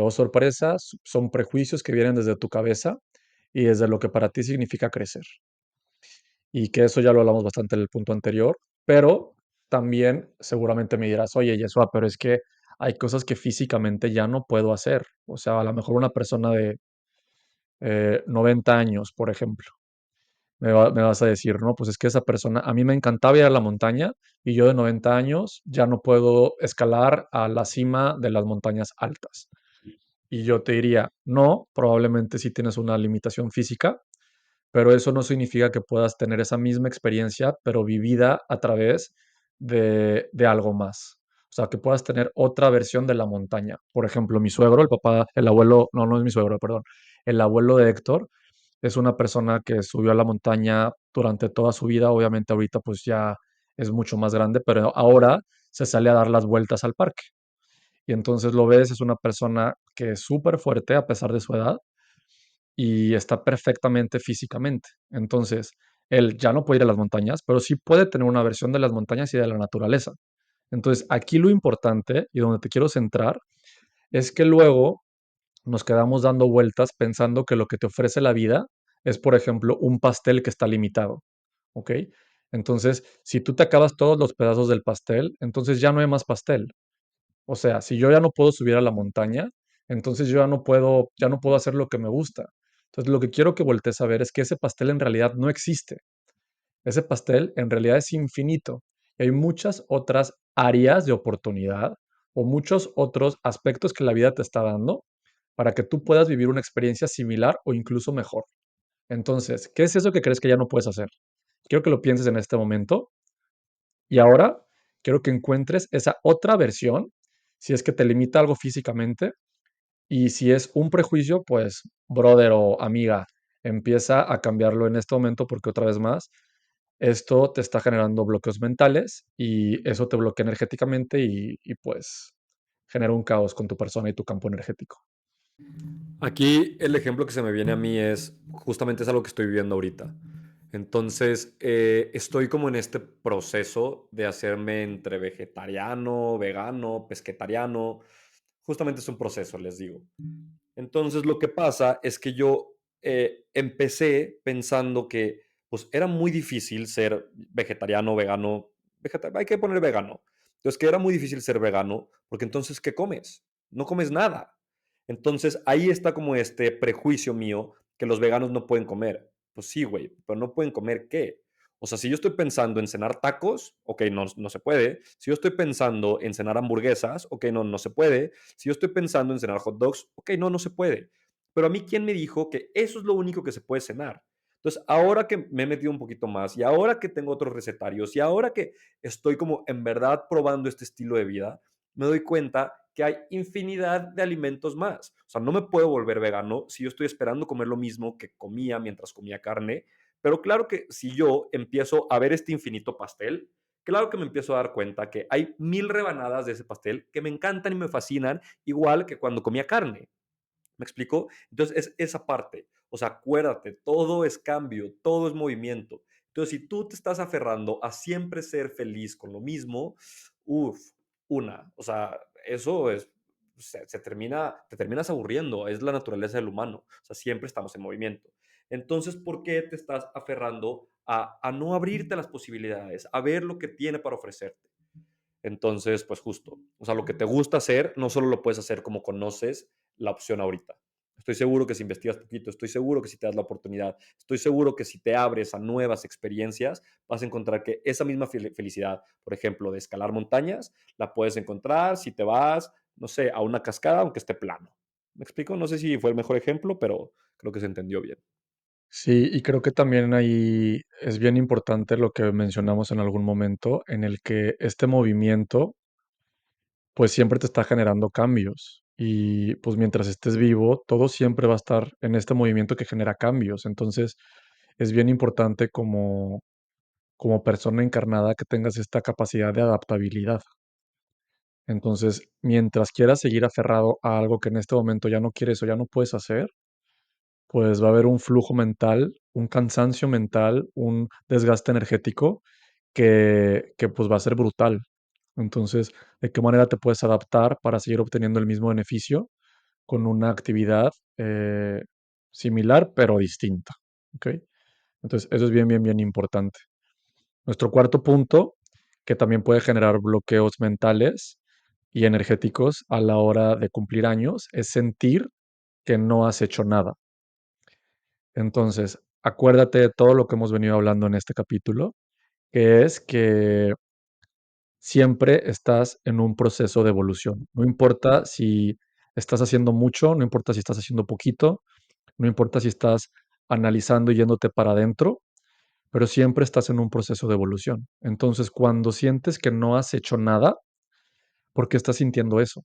oh sorpresa, son prejuicios que vienen desde tu cabeza y desde lo que para ti significa crecer. Y que eso ya lo hablamos bastante en el punto anterior, pero también seguramente me dirás, oye, Yeshua, pero es que hay cosas que físicamente ya no puedo hacer. O sea, a lo mejor una persona de 90 años, por ejemplo, me vas a decir, no, pues es que esa persona, a mí me encantaba ir a la montaña y yo de 90 años ya no puedo escalar a la cima de las montañas altas. Y yo te diría, no, probablemente sí tienes una limitación física, pero eso no significa que puedas tener esa misma experiencia, pero vivida a través de algo más. O sea, que puedas tener otra versión de la montaña. Por ejemplo, mi suegro, el papá, el abuelo, no, no es mi suegro, perdón, el abuelo de Héctor es una persona que subió a la montaña durante toda su vida. Obviamente ahorita pues ya es mucho más grande, pero ahora se sale a dar las vueltas al parque. Y entonces lo ves, es una persona que es súper fuerte a pesar de su edad y está perfectamente físicamente. Entonces, él ya no puede ir a las montañas, pero sí puede tener una versión de las montañas y de la naturaleza. Entonces, aquí lo importante y donde te quiero centrar es que luego nos quedamos dando vueltas pensando que lo que te ofrece la vida es, por ejemplo, un pastel que está limitado, ¿ok? Entonces, si tú te acabas todos los pedazos del pastel, entonces ya no hay más pastel. O sea, si yo ya no puedo subir a la montaña, entonces yo ya no puedo hacer lo que me gusta. Entonces, lo que quiero que voltees a ver es que ese pastel en realidad no existe. Ese pastel en realidad es infinito. Y hay muchas otras áreas de oportunidad o muchos otros aspectos que la vida te está dando para que tú puedas vivir una experiencia similar o incluso mejor. Entonces, ¿qué es eso que crees que ya no puedes hacer? Quiero que lo pienses en este momento y ahora quiero que encuentres esa otra versión, si es que te limita algo físicamente y si es un prejuicio, pues, brother o amiga, empieza a cambiarlo en este momento porque otra vez más, esto te está generando bloqueos mentales y eso te bloquea energéticamente y pues genera un caos con tu persona y tu campo energético. Aquí el ejemplo que se me viene a mí es justamente es algo que estoy viviendo ahorita. Entonces, estoy como en este proceso de hacerme entre vegetariano, vegano, pesquetariano. Justamente es un proceso, les digo. Entonces, lo que pasa es que yo empecé pensando que pues era muy difícil ser vegetariano, vegano, hay que poner vegano. Entonces, que era muy difícil ser vegano, porque entonces, ¿qué comes? No comes nada. Entonces, ahí está como este prejuicio mío que los veganos no pueden comer. Pues sí, güey, pero no pueden comer qué. O sea, si yo estoy pensando en cenar tacos, ok, no, no se puede. Si yo estoy pensando en cenar hamburguesas, ok, no, no se puede. Si yo estoy pensando en cenar hot dogs, ok, no, no se puede. Pero a mí, ¿quién me dijo que eso es lo único que se puede cenar? Entonces, ahora que me he metido un poquito más y ahora que tengo otros recetarios y ahora que estoy como en verdad probando este estilo de vida, me doy cuenta que hay infinidad de alimentos más. O sea, no me puedo volver vegano si yo estoy esperando comer lo mismo que comía mientras comía carne. Pero claro que si yo empiezo a ver este infinito pastel, claro que me empiezo a dar cuenta que hay 1000 rebanadas de ese pastel que me encantan y me fascinan, igual que cuando comía carne. ¿Me explico? Entonces es esa parte. O sea, acuérdate, todo es cambio, todo es movimiento. Entonces, si tú te estás aferrando a siempre ser feliz con lo mismo, uff, o sea, eso es, te terminas aburriendo, es la naturaleza del humano. O sea, siempre estamos en movimiento. Entonces, ¿por qué te estás aferrando a no abrirte a las posibilidades, a ver lo que tiene para ofrecerte? Entonces, pues justo, o sea, lo que te gusta hacer, no solo lo puedes hacer como conoces la opción ahorita. Estoy seguro que si investigas poquito, estoy seguro que si te das la oportunidad, estoy seguro que si te abres a nuevas experiencias, vas a encontrar que esa misma felicidad, por ejemplo, de escalar montañas, la puedes encontrar si te vas, no sé, a una cascada, aunque esté plano. ¿Me explico? No sé si fue el mejor ejemplo, pero creo que se entendió bien. Sí, y creo que también ahí es bien importante lo que mencionamos en algún momento, en el que este movimiento, pues siempre te está generando cambios. Y pues mientras estés vivo, todo siempre va a estar en este movimiento que genera cambios. Entonces, es bien importante como persona encarnada que tengas esta capacidad de adaptabilidad. Entonces, mientras quieras seguir aferrado a algo que en este momento ya no quieres o ya no puedes hacer, pues va a haber un flujo mental, un cansancio mental, un desgaste energético que pues va a ser brutal. Entonces, ¿de qué manera te puedes adaptar para seguir obteniendo el mismo beneficio con una actividad similar pero distinta? ¿Ok? Entonces, eso es bien, bien, bien importante. Nuestro cuarto punto, que también puede generar bloqueos mentales y energéticos a la hora de cumplir años, es sentir que no has hecho nada. Entonces, acuérdate de todo lo que hemos venido hablando en este capítulo, que es que siempre estás en un proceso de evolución. No importa si estás haciendo mucho, no importa si estás haciendo poquito, no importa si estás analizando y yéndote para adentro, pero siempre estás en un proceso de evolución. Entonces, cuando sientes que no has hecho nada, por qué estás sintiendo eso.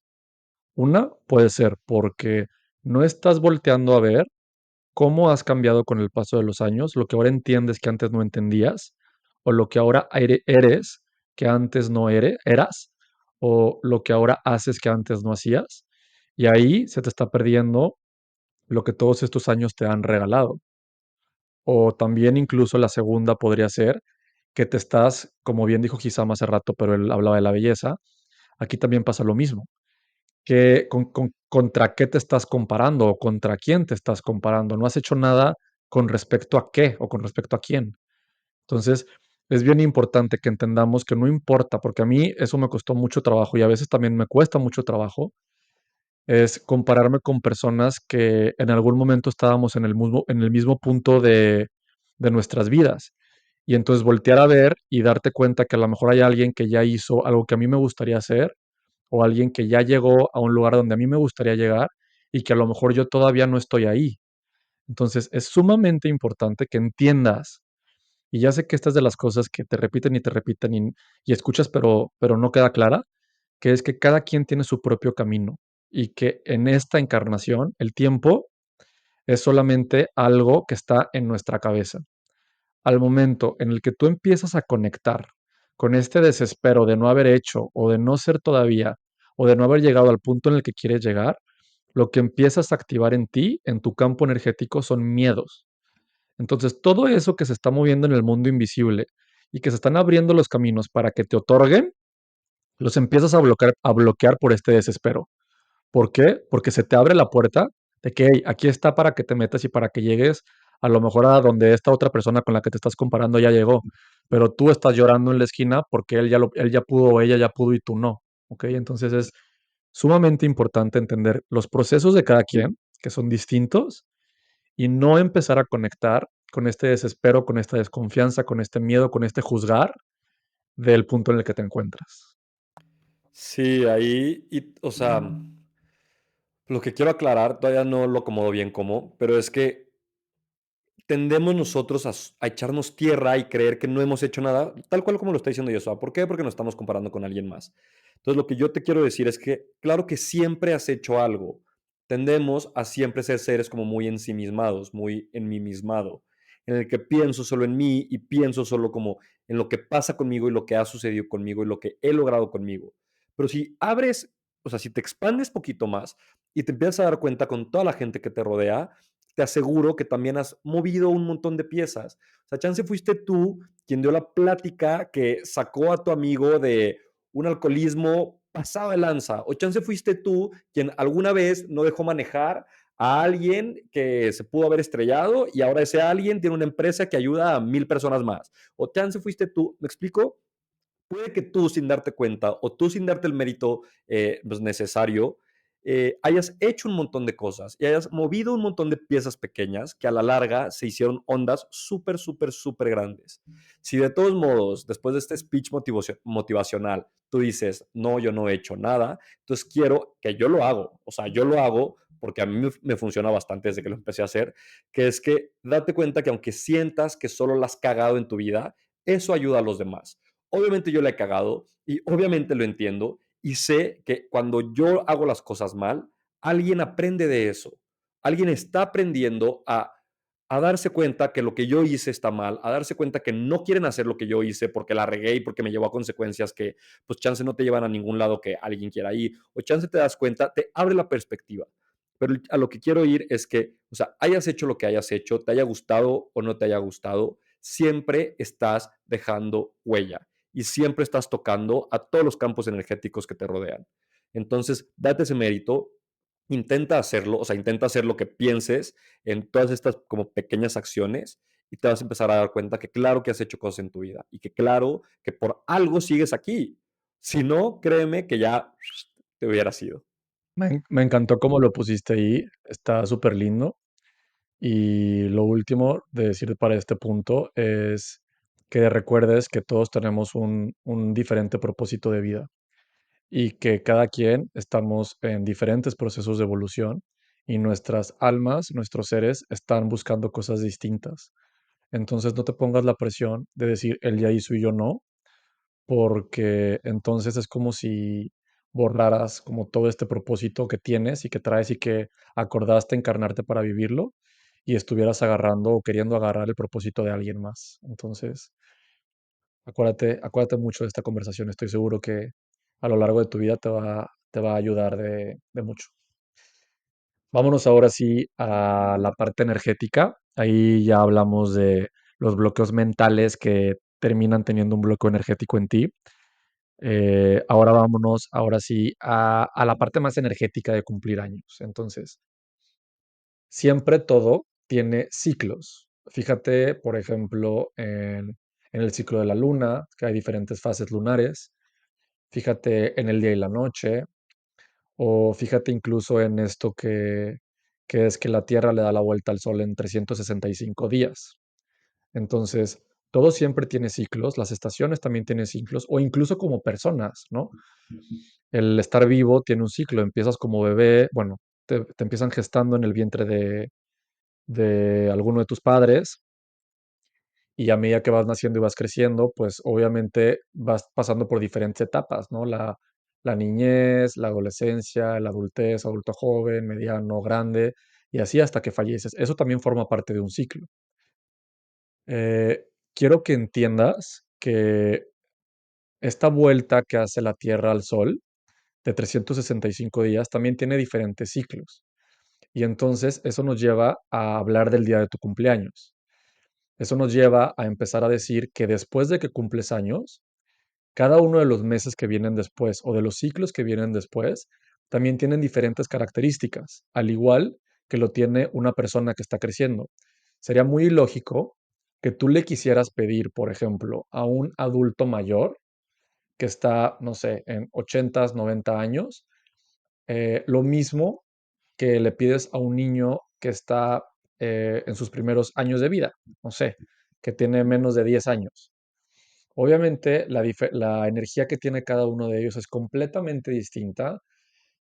Una puede ser porque no estás volteando a ver cómo has cambiado con el paso de los años, lo que ahora entiendes que antes no entendías, o lo que ahora eres que antes no eras, o lo que ahora haces que antes no hacías. Y ahí se te está perdiendo lo que todos estos años te han regalado. O también incluso la segunda podría ser que te estás, como bien dijo Gisam hace rato, pero él hablaba de la belleza, aquí también pasa lo mismo. ¿Contra qué te estás comparando o contra quién te estás comparando? No has hecho nada con respecto a qué o con respecto a quién. Entonces, es bien importante que entendamos que no importa, porque a mí eso me costó mucho trabajo y a veces también me cuesta mucho trabajo, es compararme con personas que en algún momento estábamos en el mismo punto de nuestras vidas. Y entonces voltear a ver y darte cuenta que a lo mejor hay alguien que ya hizo algo que a mí me gustaría hacer o alguien que ya llegó a un lugar donde a mí me gustaría llegar y que a lo mejor yo todavía no estoy ahí. Entonces es sumamente importante que entiendas, y ya sé que estas de las cosas que te repiten y escuchas pero no queda clara, que es que cada quien tiene su propio camino y que en esta encarnación el tiempo es solamente algo que está en nuestra cabeza. Al momento en el que tú empiezas a conectar con este desespero de no haber hecho o de no ser todavía o de no haber llegado al punto en el que quieres llegar, lo que empiezas a activar en ti, en tu campo energético, son miedos. Entonces, todo eso que se está moviendo en el mundo invisible y que se están abriendo los caminos para que te otorguen, los empiezas a bloquear por este desespero. ¿Por qué? Porque se te abre la puerta de que "Hey, aquí está para que te metas y para que llegues a lo mejor a donde esta otra persona con la que te estás comparando ya llegó, pero tú estás llorando en la esquina porque él ya pudo o ella ya pudo y tú no, ¿ok? Entonces es sumamente importante entender los procesos de cada quien, que son distintos, y no empezar a conectar con este desespero, con esta desconfianza, con este miedo, con este juzgar del punto en el que te encuentras. Sí, ahí, o sea, lo que quiero aclarar, todavía no lo acomodo bien cómo, pero es que tendemos nosotros a echarnos tierra y creer que no hemos hecho nada, tal cual como lo está diciendo Joshua. ¿Por qué? Porque nos estamos comparando con alguien más. Entonces, lo que yo te quiero decir es que, claro que siempre has hecho algo. Tendemos a siempre ser seres como muy ensimismados, muy enmimismado, en el que pienso solo en mí y pienso solo como en lo que pasa conmigo y lo que ha sucedido conmigo y lo que he logrado conmigo. Pero si abres, o sea, si te expandes poquito más y te empiezas a dar cuenta con toda la gente que te rodea, te aseguro que también has movido un montón de piezas. O sea, chance fuiste tú quien dio la plática que sacó a tu amigo de un alcoholismo pasado de lanza. O chance fuiste tú quien alguna vez no dejó manejar a alguien que se pudo haber estrellado y ahora ese alguien tiene una empresa que ayuda a 1000 personas más. O chance fuiste tú, ¿me explico? Puede que tú sin darte cuenta o tú sin darte el mérito pues necesario, hayas hecho un montón de cosas y hayas movido un montón de piezas pequeñas que a la larga se hicieron ondas súper, súper, súper grandes. Si de todos modos, después de este speech motivacional, tú dices, no, yo no he hecho nada, entonces quiero que yo lo hago. O sea, yo lo hago porque a mí me funciona bastante desde que lo empecé a hacer, que es que date cuenta que aunque sientas que solo la has cagado en tu vida, eso ayuda a los demás. Obviamente yo la he cagado y obviamente lo entiendo y sé que cuando yo hago las cosas mal, alguien aprende de eso. Alguien está aprendiendo a darse cuenta que lo que yo hice está mal, a darse cuenta que no quieren hacer lo que yo hice porque la regué y porque me llevó a consecuencias que, pues, chance no te llevan a ningún lado que alguien quiera ir, o chance te das cuenta, te abre la perspectiva. Pero a lo que quiero ir es que, o sea, hayas hecho lo que hayas hecho, te haya gustado o no te haya gustado, siempre estás dejando huella y siempre estás tocando a todos los campos energéticos que te rodean. Entonces, date ese mérito, intenta hacerlo, o sea, intenta hacer lo que pienses en todas estas como pequeñas acciones y te vas a empezar a dar cuenta que claro que has hecho cosas en tu vida y que claro que por algo sigues aquí. Si no, créeme que ya te hubieras ido. Me encantó cómo lo pusiste ahí, está súper lindo. Y lo último de decir para este punto es que recuerdes que todos tenemos un diferente propósito de vida y que cada quien estamos en diferentes procesos de evolución y nuestras almas, nuestros seres están buscando cosas distintas. Entonces no te pongas la presión de decir él ya hizo y yo no, porque entonces es como si borraras como todo este propósito que tienes y que traes y que acordaste encarnarte para vivirlo y estuvieras agarrando o queriendo agarrar el propósito de alguien más. Entonces, acuérdate mucho de esta conversación. Estoy seguro que a lo largo de tu vida te va a ayudar de mucho. Vámonos ahora sí a la parte energética. Ahí ya hablamos de los bloqueos mentales que terminan teniendo un bloqueo energético en ti. Ahora vámonos, ahora sí, a la parte más energética de cumplir años. Entonces, siempre todo tiene ciclos. Fíjate, por ejemplo, en el ciclo de la luna, que hay diferentes fases lunares. Fíjate en el día y la noche, o fíjate incluso en esto que es que la Tierra le da la vuelta al Sol en 365 días. Entonces, todo siempre tiene ciclos, las estaciones también tienen ciclos, o incluso como personas, ¿no? El estar vivo tiene un ciclo, empiezas como bebé, bueno, te empiezan gestando en el vientre de alguno de tus padres, y a medida que vas naciendo y vas creciendo, pues obviamente vas pasando por diferentes etapas, ¿no? La niñez, la adolescencia, la adultez, adulto joven, mediano, grande, y así hasta que falleces. Eso también forma parte de un ciclo. Quiero que entiendas que esta vuelta que hace la Tierra al Sol de 365 días también tiene diferentes ciclos. Y entonces eso nos lleva a hablar del día de tu cumpleaños. Eso nos lleva a empezar a decir que después de que cumples años, cada uno de los meses que vienen después o de los ciclos que vienen después también tienen diferentes características, al igual que lo tiene una persona que está creciendo. Sería muy ilógico que tú le quisieras pedir, por ejemplo, a un adulto mayor que está, no sé, en 80, 90 años, lo mismo que le pides a un niño que está en sus primeros años de vida, no sé, que tiene menos de 10 años. Obviamente, la energía que tiene cada uno de ellos es completamente distinta.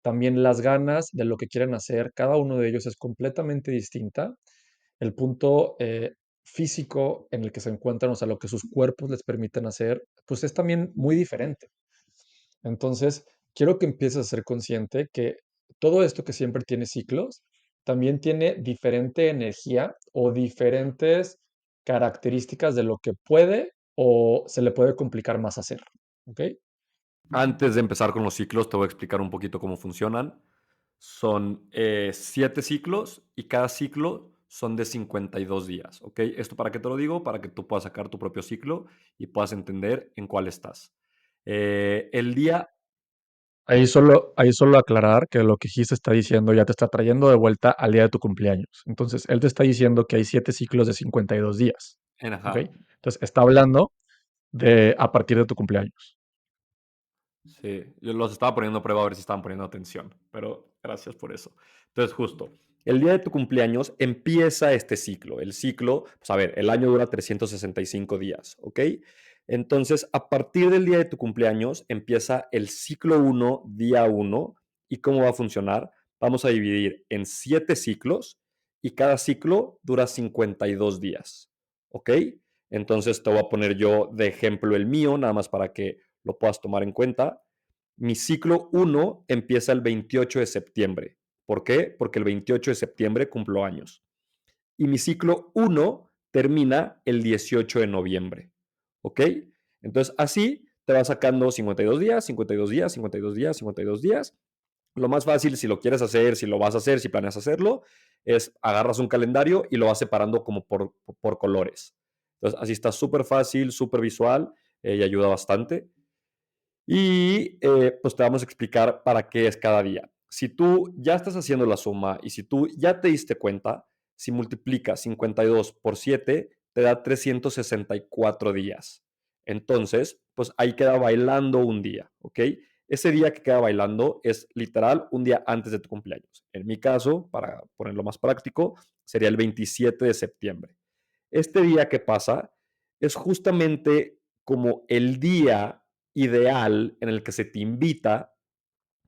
También las ganas de lo que quieren hacer, cada uno de ellos es completamente distinta. El punto físico en el que se encuentran, o sea, lo que sus cuerpos les permiten hacer, pues es también muy diferente. Entonces, quiero que empieces a ser consciente que todo esto que siempre tiene ciclos, también tiene diferente energía o diferentes características de lo que puede o se le puede complicar más hacer. ¿Ok? Antes de empezar con los ciclos, te voy a explicar un poquito cómo funcionan. Son 7 ciclos y cada ciclo son de 52 días, ¿ok? ¿Esto para qué te lo digo? Para que tú puedas sacar tu propio ciclo y puedas entender en cuál estás. El día, Ahí solo aclarar que lo que Gis está diciendo ya te está trayendo de vuelta al día de tu cumpleaños. Entonces, él te está diciendo que hay 7 ciclos de 52 días. ¿Ok? ajá, Entonces, está hablando de a partir de tu cumpleaños. sí, yo los estaba poniendo a prueba a ver si estaban poniendo atención, pero gracias por eso. Entonces, justo, el día de tu cumpleaños empieza este ciclo. El ciclo, pues a ver, el año dura 365 días, ¿ok? Entonces, a partir del día de tu cumpleaños empieza el ciclo uno, día uno. ¿Y cómo va a funcionar? Vamos a dividir en 7 ciclos y cada ciclo dura 52 días, ¿ok? Entonces, te voy a poner yo de ejemplo el mío, nada más para que lo puedas tomar en cuenta. Mi ciclo uno empieza el 28 de septiembre. ¿Por qué? Porque el 28 de septiembre cumplo años. Y mi ciclo uno termina el 18 de noviembre. ¿Ok? Entonces, así te vas sacando 52 días, 52 días, 52 días, 52 días. Lo más fácil, si lo quieres hacer, si lo vas a hacer, si planeas hacerlo, es agarras un calendario y lo vas separando como por colores. Entonces, así está súper fácil, súper visual y ayuda bastante. Y pues te vamos a explicar para qué es cada día. Si tú ya estás haciendo la suma y si tú ya te diste cuenta, si multiplicas 52 por 7, te da 364 días. Entonces, pues ahí queda bailando un día, ¿ok? Ese día que queda bailando es literal un día antes de tu cumpleaños. En mi caso, para ponerlo más práctico, sería el 27 de septiembre. Este día que pasa es justamente como el día ideal en el que se te invita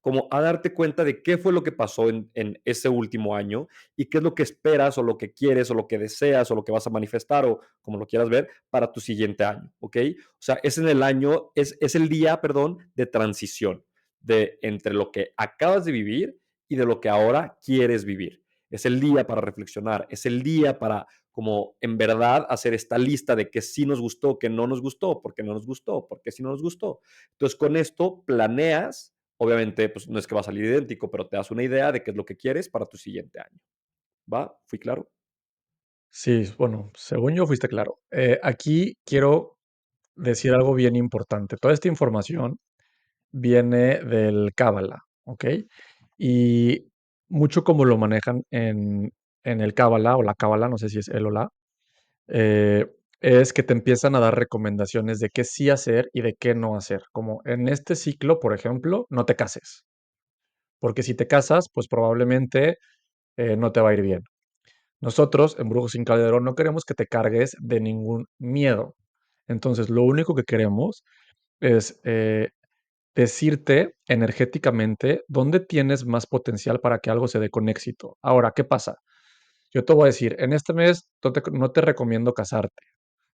como a darte cuenta de qué fue lo que pasó en ese último año y qué es lo que esperas o lo que quieres o lo que deseas o lo que vas a manifestar o como lo quieras ver para tu siguiente año, ¿ok? O sea, es en el año, es el día, perdón, de transición, de entre lo que acabas de vivir y de lo que ahora quieres vivir. Es el día para reflexionar, es el día para como en verdad hacer esta lista de qué sí nos gustó, qué no nos gustó, por qué no nos gustó, por qué sí no nos gustó. Entonces con esto planeas, obviamente pues no es que va a salir idéntico, pero te das una idea de qué es lo que quieres para tu siguiente año. ¿Va? ¿Fui claro? Sí, bueno, según yo fuiste claro. Aquí quiero decir algo bien importante. Toda esta información viene del Cábala, ¿ok? Y mucho como lo manejan en el Cábala o la Cábala, no sé si es él o la, eh, es que te empiezan a dar recomendaciones de qué sí hacer y de qué no hacer. Como en este ciclo, por ejemplo, no te cases, porque si te casas, pues probablemente no te va a ir bien. Nosotros, en Brujos sin Calderón, no queremos que te cargues de ningún miedo. Entonces, lo único que queremos es decirte energéticamente dónde tienes más potencial para que algo se dé con éxito. Ahora, ¿qué pasa? Yo te voy a decir, en este mes no te recomiendo casarte.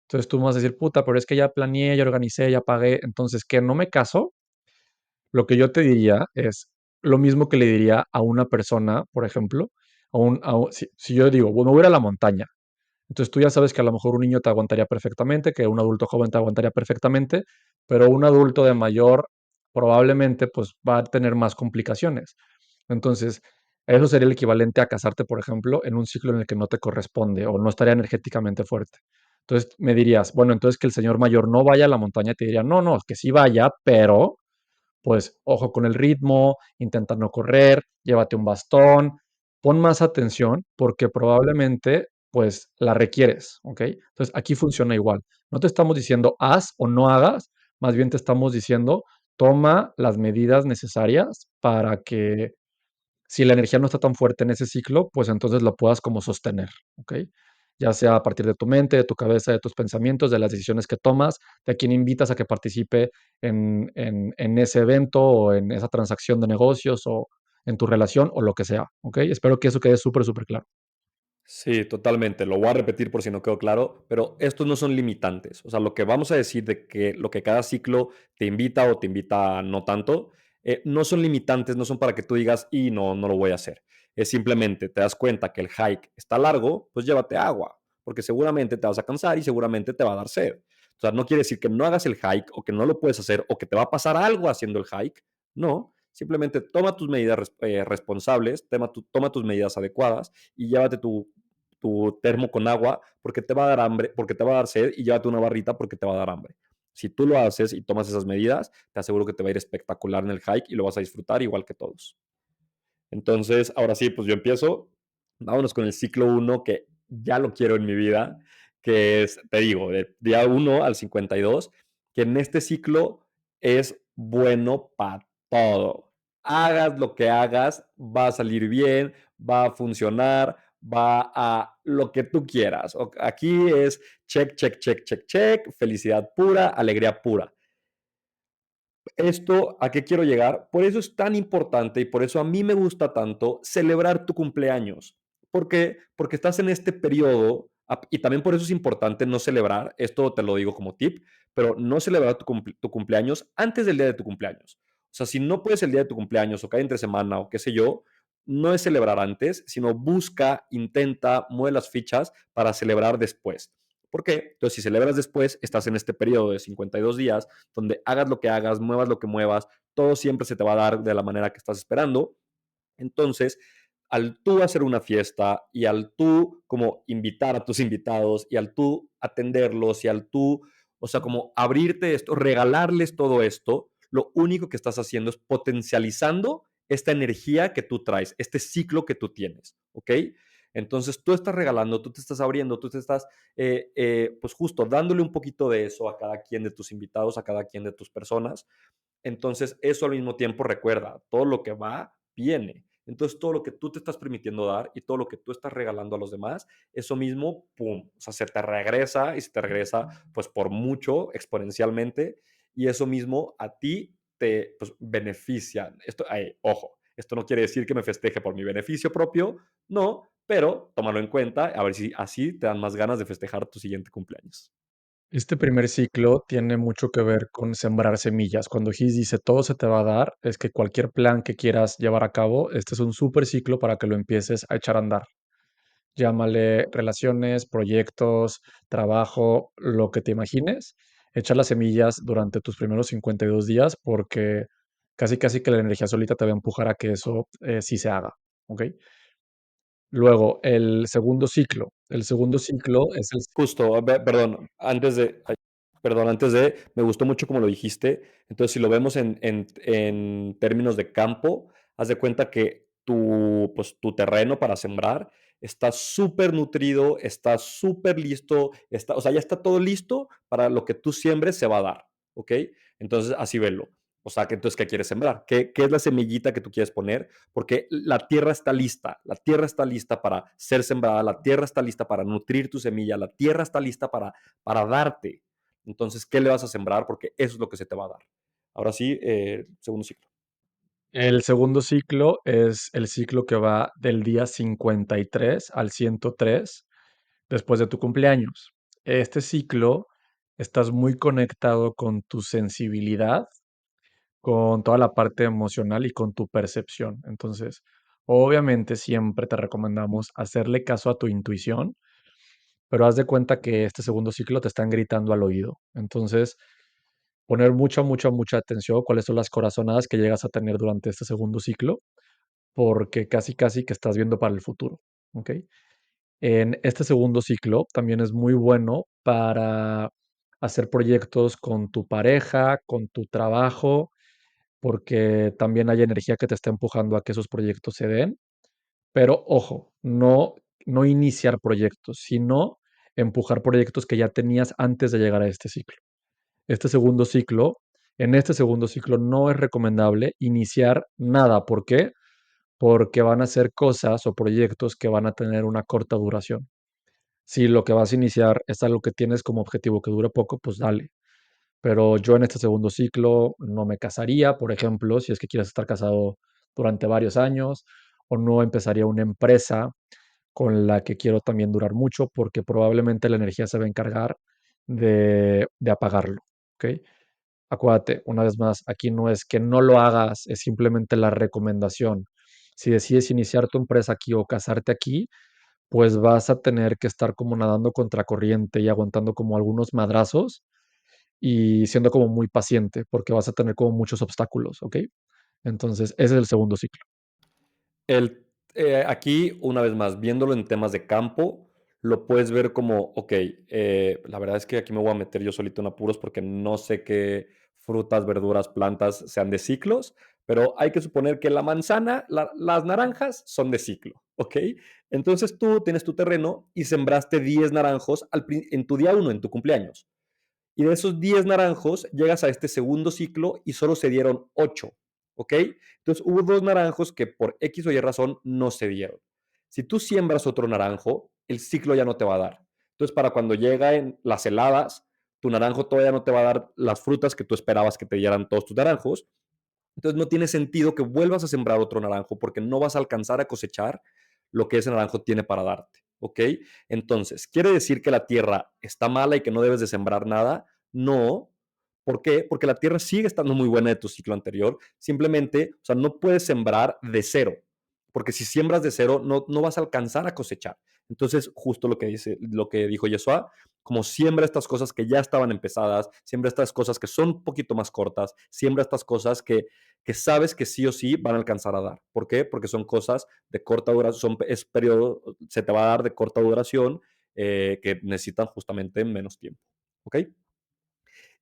Entonces tú me vas a decir, puta, pero es que ya planeé, ya organicé, ya pagué. Entonces, ¿que no me caso? Lo que yo te diría es lo mismo que le diría a una persona, por ejemplo, si yo digo, bueno, voy a ir a la montaña. Entonces tú ya sabes que a lo mejor un niño te aguantaría perfectamente, que un adulto joven te aguantaría perfectamente, pero un adulto de mayor probablemente pues va a tener más complicaciones. Entonces, eso sería el equivalente a casarte, por ejemplo, en un ciclo en el que no te corresponde o no estaría energéticamente fuerte. Entonces me dirías, bueno, entonces que el señor mayor no vaya a la montaña, te diría, no, no, que sí vaya, pero pues ojo con el ritmo, intenta no correr, llévate un bastón, pon más atención porque probablemente pues la requieres, ¿ok? Entonces aquí funciona igual. No te estamos diciendo haz o no hagas, más bien te estamos diciendo toma las medidas necesarias para que si la energía no está tan fuerte en ese ciclo, pues entonces lo puedas como sostener, ¿ok? Ya sea a partir de tu mente, de tu cabeza, de tus pensamientos, de las decisiones que tomas, de a quien invitas a que participe en ese evento o en esa transacción de negocios o en tu relación o lo que sea, ¿ok? Espero que eso quede súper, súper claro. Sí, totalmente. Lo voy a repetir por si no quedó claro, pero estos no son limitantes. O sea, lo que vamos a decir de que lo que cada ciclo te invita o te invita a no tanto, no son limitantes, no son para que tú digas, y no, no lo voy a hacer. Es simplemente te das cuenta que el hike está largo, pues llévate agua, porque seguramente te vas a cansar y seguramente te va a dar sed. O sea, no quiere decir que no hagas el hike o que no lo puedes hacer o que te va a pasar algo haciendo el hike. No, simplemente toma tus medidas responsables, toma tus medidas adecuadas y llévate tu termo con agua porque te va a dar hambre, porque te va a dar sed y llévate una barrita porque te va a dar hambre. Si tú lo haces y tomas esas medidas, te aseguro que te va a ir espectacular en el hike y lo vas a disfrutar igual que todos. Entonces, ahora sí, pues yo empiezo. Vámonos con el ciclo uno que ya lo quiero en mi vida, que es, te digo, de día 1 al 52, que en este ciclo es bueno para todo. Hagas lo que hagas, va a salir bien, va a funcionar, va a lo que tú quieras. Aquí es check, check, check, check, check, felicidad pura, alegría pura. Esto, ¿a qué quiero llegar? Por eso es tan importante y por eso a mí me gusta tanto celebrar tu cumpleaños. ¿Por qué? Porque estás en este periodo y también por eso es importante no celebrar, esto te lo digo como tip, pero no celebrar tu cumpleaños antes del día de tu cumpleaños. O sea, si no puedes el día de tu cumpleaños o cae entre semana o qué sé yo, no es celebrar antes, sino busca, intenta, mueve las fichas para celebrar después. ¿Por qué? Entonces, si celebras después, estás en este periodo de 52 días donde hagas lo que hagas, muevas lo que muevas, todo siempre se te va a dar de la manera que estás esperando. Entonces, al tú hacer una fiesta y al tú como invitar a tus invitados y al tú atenderlos y al tú, o sea, como abrirte esto, regalarles todo esto, lo único que estás haciendo es potencializando esta energía que tú traes, este ciclo que tú tienes, ¿ok? Entonces tú estás regalando, tú te estás abriendo, tú te estás, pues justo dándole un poquito de eso a cada quien de tus invitados, a cada quien de tus personas. Entonces, eso al mismo tiempo recuerda, todo lo que va, viene. Entonces, todo lo que tú te estás permitiendo dar y todo lo que tú estás regalando a los demás, eso mismo, ¡pum! O sea, se te regresa y se te regresa, pues, por mucho, exponencialmente, y eso mismo a ti te pues, beneficia. Esto, ojo, esto no quiere decir que me festeje por mi beneficio propio, no, pero tómalo en cuenta, a ver si así te dan más ganas de festejar tu siguiente cumpleaños. Este primer ciclo tiene mucho que ver con sembrar semillas. Cuando Gis dice todo se te va a dar, es que cualquier plan que quieras llevar a cabo, este es un súper ciclo para que lo empieces a echar a andar. Llámale relaciones, proyectos, trabajo, lo que te imagines. Echa las semillas durante tus primeros 52 días porque casi casi que la energía solita te va a empujar a que eso sí se haga. ¿Ok? Luego, el segundo ciclo. El segundo ciclo es el... Justo, perdón, me gustó mucho como lo dijiste. Entonces, si lo vemos en términos de campo, haz de cuenta que pues, tu terreno para sembrar está súper nutrido, está súper listo, o sea, ya está todo listo para lo que tú siembres se va a dar, ¿ok? Entonces, así velo. O sea, que entonces, ¿qué quieres sembrar? ¿Qué es la semillita que tú quieres poner? Porque la tierra está lista para ser sembrada, la tierra está lista para nutrir tu semilla, la tierra está lista para darte. Entonces, ¿qué le vas a sembrar? Porque eso es lo que se te va a dar. Ahora sí, segundo ciclo. El segundo ciclo es el ciclo que va del día 53 al 103 después de tu cumpleaños. Este ciclo estás muy conectado con tu sensibilidad, con toda la parte emocional y con tu percepción. Entonces, obviamente siempre te recomendamos hacerle caso a tu intuición, pero haz de cuenta que este segundo ciclo te están gritando al oído. Entonces, poner mucha, mucha, mucha atención cuáles son las corazonadas que llegas a tener durante este segundo ciclo, porque casi, casi que estás viendo para el futuro. ¿Ok? En este segundo ciclo también es muy bueno para hacer proyectos con tu pareja, con tu trabajo, porque también hay energía que te está empujando a que esos proyectos se den. Pero ojo, no iniciar proyectos, sino empujar proyectos que ya tenías antes de llegar a este ciclo. Este segundo ciclo, en este segundo ciclo no es recomendable iniciar nada. ¿Por qué? Porque van a ser cosas o proyectos que van a tener una corta duración. Si lo que vas a iniciar es algo que tienes como objetivo que dure poco, pues dale. Pero yo en este segundo ciclo no me casaría, por ejemplo, si es que quieres estar casado durante varios años, o no empezaría una empresa con la que quiero también durar mucho, porque probablemente la energía se va a encargar de apagarlo. ¿Ok? Acuérdate, una vez más, aquí no es que no lo hagas, es simplemente la recomendación. Si decides iniciar tu empresa aquí o casarte aquí, pues vas a tener que estar como nadando contra corriente y aguantando como algunos madrazos y siendo como muy paciente, porque vas a tener como muchos obstáculos, ¿ok? Entonces, ese es el segundo ciclo. Aquí, una vez más, viéndolo en temas de campo, lo puedes ver como, ok, la verdad es que aquí me voy a meter yo solito en apuros porque no sé qué frutas, verduras, plantas sean de ciclos, pero hay que suponer que la manzana, las naranjas son de ciclo, ¿ok? Entonces tú tienes tu terreno y sembraste 10 naranjos en tu día uno, en tu cumpleaños. Y de esos 10 naranjos llegas a este segundo ciclo y solo se dieron 8, ¿ok? Entonces hubo 2 naranjos que por X o Y razón no se dieron. Si tú siembras otro naranjo, el ciclo ya no te va a dar. Entonces para cuando lleguen las heladas, tu naranjo todavía no te va a dar las frutas que tú esperabas que te dieran todos tus naranjos. Entonces no tiene sentido que vuelvas a sembrar otro naranjo porque no vas a alcanzar a cosechar lo que ese naranjo tiene para darte. ¿Ok? Entonces, ¿quiere decir que la tierra está mala y que no debes de sembrar nada? No. ¿Por qué? Porque la tierra sigue estando muy buena de tu ciclo anterior. Simplemente, o sea, no puedes sembrar de cero. Porque si siembras de cero, no vas a alcanzar a cosechar. Entonces, justo lo que dijo Yeshua, como siembra estas cosas que ya estaban empezadas, siembra estas cosas que son un poquito más cortas, siembra estas cosas que sabes que sí o sí van a alcanzar a dar. ¿Por qué? Porque son cosas de corta duración, es periodo, se te va a dar de corta duración que necesitan justamente menos tiempo. ¿Ok?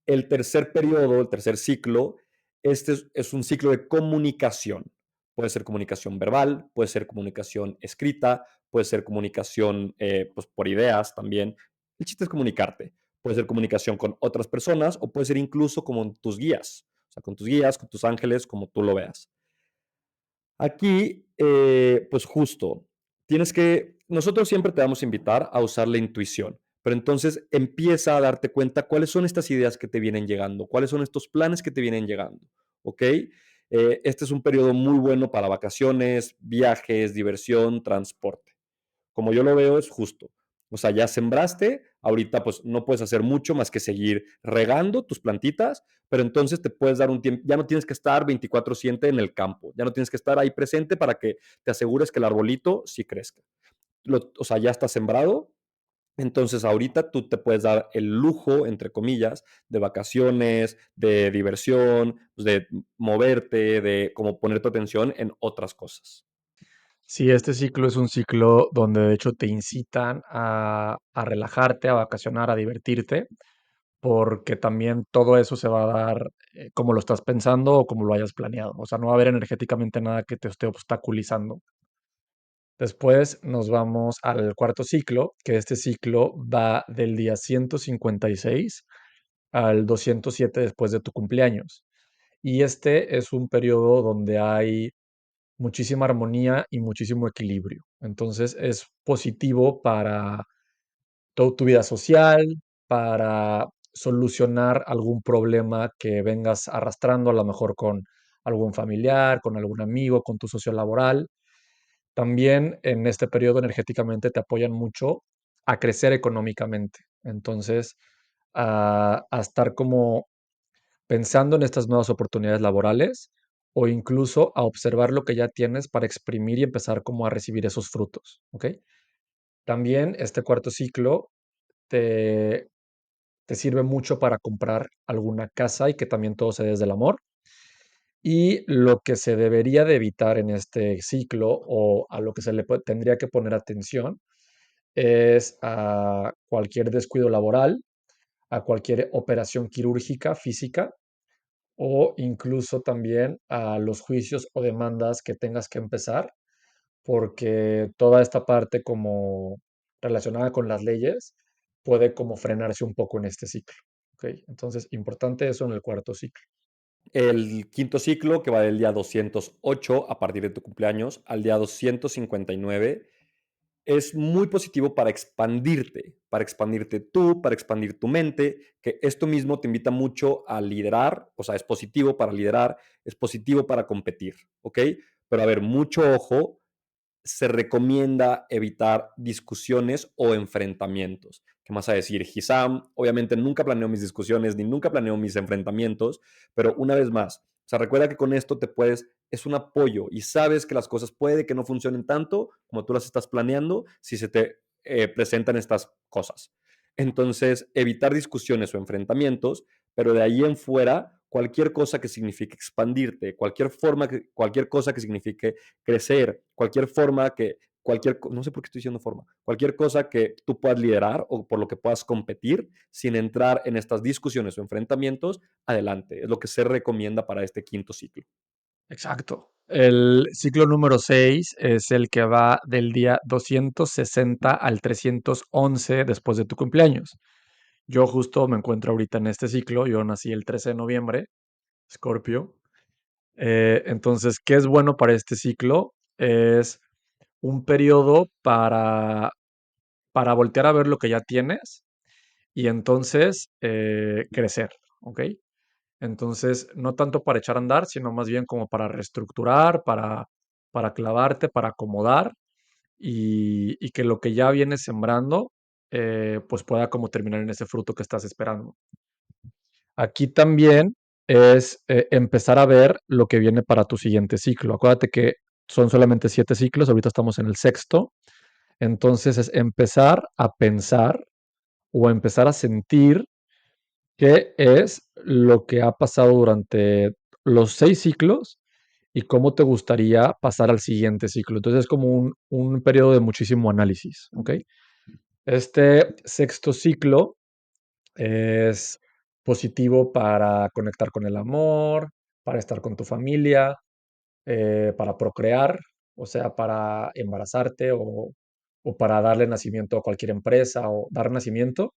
El tercer periodo, el tercer ciclo, este es un ciclo de comunicación. Puede ser comunicación verbal, puede ser comunicación escrita, puede ser comunicación pues, por ideas también. El chiste es comunicarte. Puede ser comunicación con otras personas o puede ser incluso como tus guías. O sea, con tus guías, con tus ángeles, como tú lo veas. Aquí, pues justo, nosotros siempre te vamos a invitar a usar la intuición, pero entonces empieza a darte cuenta cuáles son estas ideas que te vienen llegando, cuáles son estos planes que te vienen llegando, ¿ok? Este es un periodo muy bueno para vacaciones, viajes, diversión, transporte. Como yo lo veo, es justo. O sea, ya sembraste, ahorita pues no puedes hacer mucho más que seguir regando tus plantitas, pero entonces te puedes dar un tiempo, ya no tienes que estar 24/7 en el campo, ya no tienes que estar ahí presente para que te asegures que el arbolito sí crezca. O sea, ya está sembrado, entonces ahorita tú te puedes dar el lujo, entre comillas, de vacaciones, de diversión, pues, de moverte, de como poner tu atención en otras cosas. Sí, este ciclo es un ciclo donde de hecho te incitan a relajarte, a vacacionar, a divertirte, porque también todo eso se va a dar como lo estás pensando o como lo hayas planeado. O sea, no va a haber energéticamente nada que te esté obstaculizando. Después nos vamos al cuarto ciclo, que este ciclo va del día 156 al 207 después de tu cumpleaños. Y este es un periodo donde hay muchísima armonía y muchísimo equilibrio. Entonces es positivo para toda tu vida social, para solucionar algún problema que vengas arrastrando, a lo mejor con algún familiar, con algún amigo, con tu socio laboral. También en este periodo energéticamente te apoyan mucho a crecer económicamente. Entonces, a estar como pensando en estas nuevas oportunidades laborales o incluso a observar lo que ya tienes para exprimir y empezar como a recibir esos frutos, ¿ok? También este cuarto ciclo te, te sirve mucho para comprar alguna casa y que también todo se dé desde el amor. Y lo que se debería de evitar en este ciclo o a lo que se le tendría que poner atención es a cualquier descuido laboral, a cualquier operación quirúrgica física o incluso también a los juicios o demandas que tengas que empezar, porque toda esta parte como relacionada con las leyes puede como frenarse un poco en este ciclo. ¿Ok? Entonces, importante eso en el cuarto ciclo. El quinto ciclo, que va del día 208 a partir de tu cumpleaños al día 259, es muy positivo para expandirte tú, para expandir tu mente, que esto mismo te invita mucho a liderar, o sea, es positivo para liderar, es positivo para competir, ¿ok? Pero a ver, mucho ojo, se recomienda evitar discusiones o enfrentamientos. ¿Qué más a decir? Hisam, obviamente nunca planeo mis discusiones ni nunca planeo mis enfrentamientos, pero una vez más, o sea, recuerda que con esto te puedes, es un apoyo y sabes que las cosas puede que no funcionen tanto como tú las estás planeando si se te presentan estas cosas. Entonces, evitar discusiones o enfrentamientos, pero de ahí en fuera, cualquier cosa que signifique expandirte, cualquier cosa que signifique crecer, cualquier forma que, no sé por qué estoy diciendo forma, cualquier cosa que tú puedas liderar o por lo que puedas competir sin entrar en estas discusiones o enfrentamientos, adelante. Es lo que se recomienda para este quinto ciclo. Exacto. El ciclo número 6 es el que va del día 260 al 311 después de tu cumpleaños. Yo justo me encuentro ahorita en este ciclo, yo nací el 13 de noviembre, Escorpio. Entonces, ¿qué es bueno para este ciclo? Es un periodo para voltear a ver lo que ya tienes y entonces crecer, ¿ok? Entonces, no tanto para echar a andar, sino más bien como para reestructurar, para clavarte, para acomodar y que lo que ya vienes sembrando, pues pueda como terminar en ese fruto que estás esperando. Aquí también es empezar a ver lo que viene para tu siguiente ciclo. Acuérdate que son solamente 7 ciclos, ahorita estamos en el sexto. Entonces es empezar a pensar o empezar a sentir qué es lo que ha pasado durante los 6 ciclos y cómo te gustaría pasar al siguiente ciclo. Entonces es como un periodo de muchísimo análisis, ¿ok? Este sexto ciclo es positivo para conectar con el amor, para estar con tu familia, para procrear, o sea, para embarazarte o para darle nacimiento a cualquier empresa o dar nacimiento.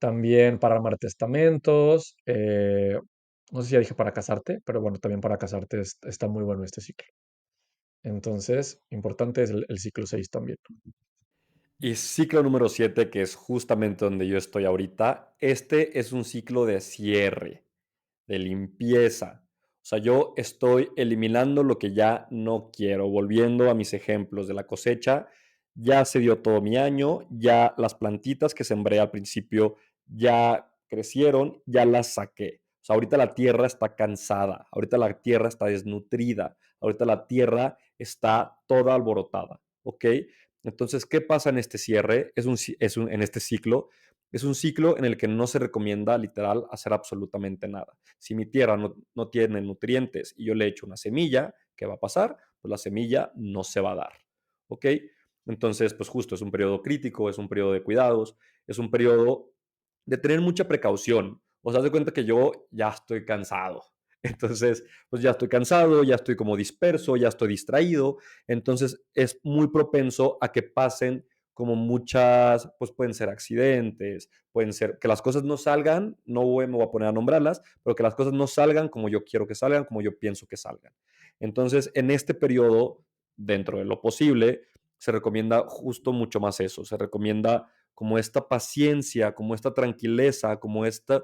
También para armar testamentos. No sé si ya dije para casarte, pero bueno, también para casarte está muy bueno este ciclo. Entonces, importante es el ciclo 6 también. Y ciclo número 7, que es justamente donde yo estoy ahorita, este es un ciclo de cierre, de limpieza. O sea, yo estoy eliminando lo que ya no quiero, volviendo a mis ejemplos de la cosecha. ya se dio todo mi año, ya las plantitas que sembré al principio ya crecieron, ya las saqué. O sea, ahorita la tierra está cansada, ahorita la tierra está desnutrida, ahorita la tierra está toda alborotada, ¿ok? Entonces, ¿qué pasa en este cierre? En este ciclo. Es un ciclo en el que no se recomienda literal hacer absolutamente nada. Si mi tierra no tiene nutrientes y yo le echo una semilla, ¿qué va a pasar? Pues la semilla no se va a dar, ¿ok? Entonces, pues justo es un periodo crítico, es un periodo de cuidados, es un periodo de tener mucha precaución. O sea, haz de cuenta que yo ya estoy cansado. Entonces, pues ya estoy cansado, ya estoy como disperso, ya estoy distraído. Entonces, es muy propenso a que pasen como muchas, pues pueden ser accidentes, pueden ser que las cosas no salgan, me voy a poner a nombrarlas, pero que las cosas no salgan como yo quiero que salgan, como yo pienso que salgan. Entonces, en este periodo, dentro de lo posible, se recomienda justo mucho más eso, se recomienda como esta paciencia, como esta tranquileza, como este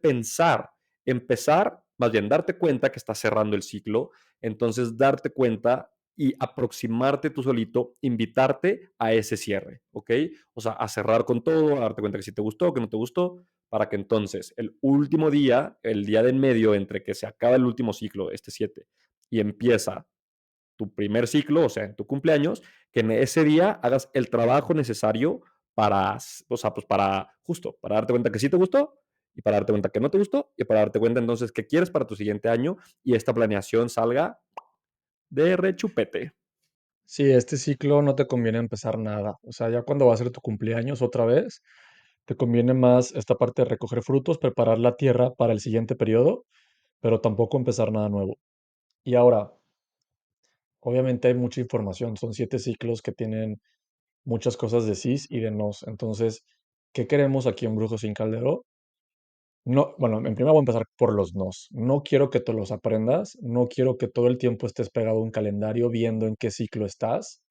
pensar, empezar, más bien darte cuenta que estás cerrando el ciclo, entonces darte cuenta y aproximarte tú solito, invitarte a ese cierre, ¿ok? O sea, a cerrar con todo, a darte cuenta que si te gustó, que no te gustó, para que entonces el último día, el día de en medio entre que se acaba el último ciclo, este 7, y empieza tu primer ciclo, o sea, en tu cumpleaños, que en ese día hagas el trabajo necesario para, o sea, pues para justo, para darte cuenta que sí te gustó y para darte cuenta que no te gustó y para darte cuenta entonces qué quieres para tu siguiente año y esta planeación salga de rechupete. Sí, este ciclo no te conviene empezar nada. O sea, ya cuando va a ser tu cumpleaños otra vez, te conviene más esta parte de recoger frutos, preparar la tierra para el siguiente periodo, pero tampoco empezar nada nuevo. Y ahora, obviamente hay mucha información, son 7 ciclos que tienen muchas cosas de sís y de nos. Entonces, ¿qué queremos aquí en Brujos sin Caldero? No, bueno, en primer voy a empezar por los nos. No quiero que te los aprendas, no quiero que todo el tiempo estés pegado a un calendario viendo en qué ciclo estás.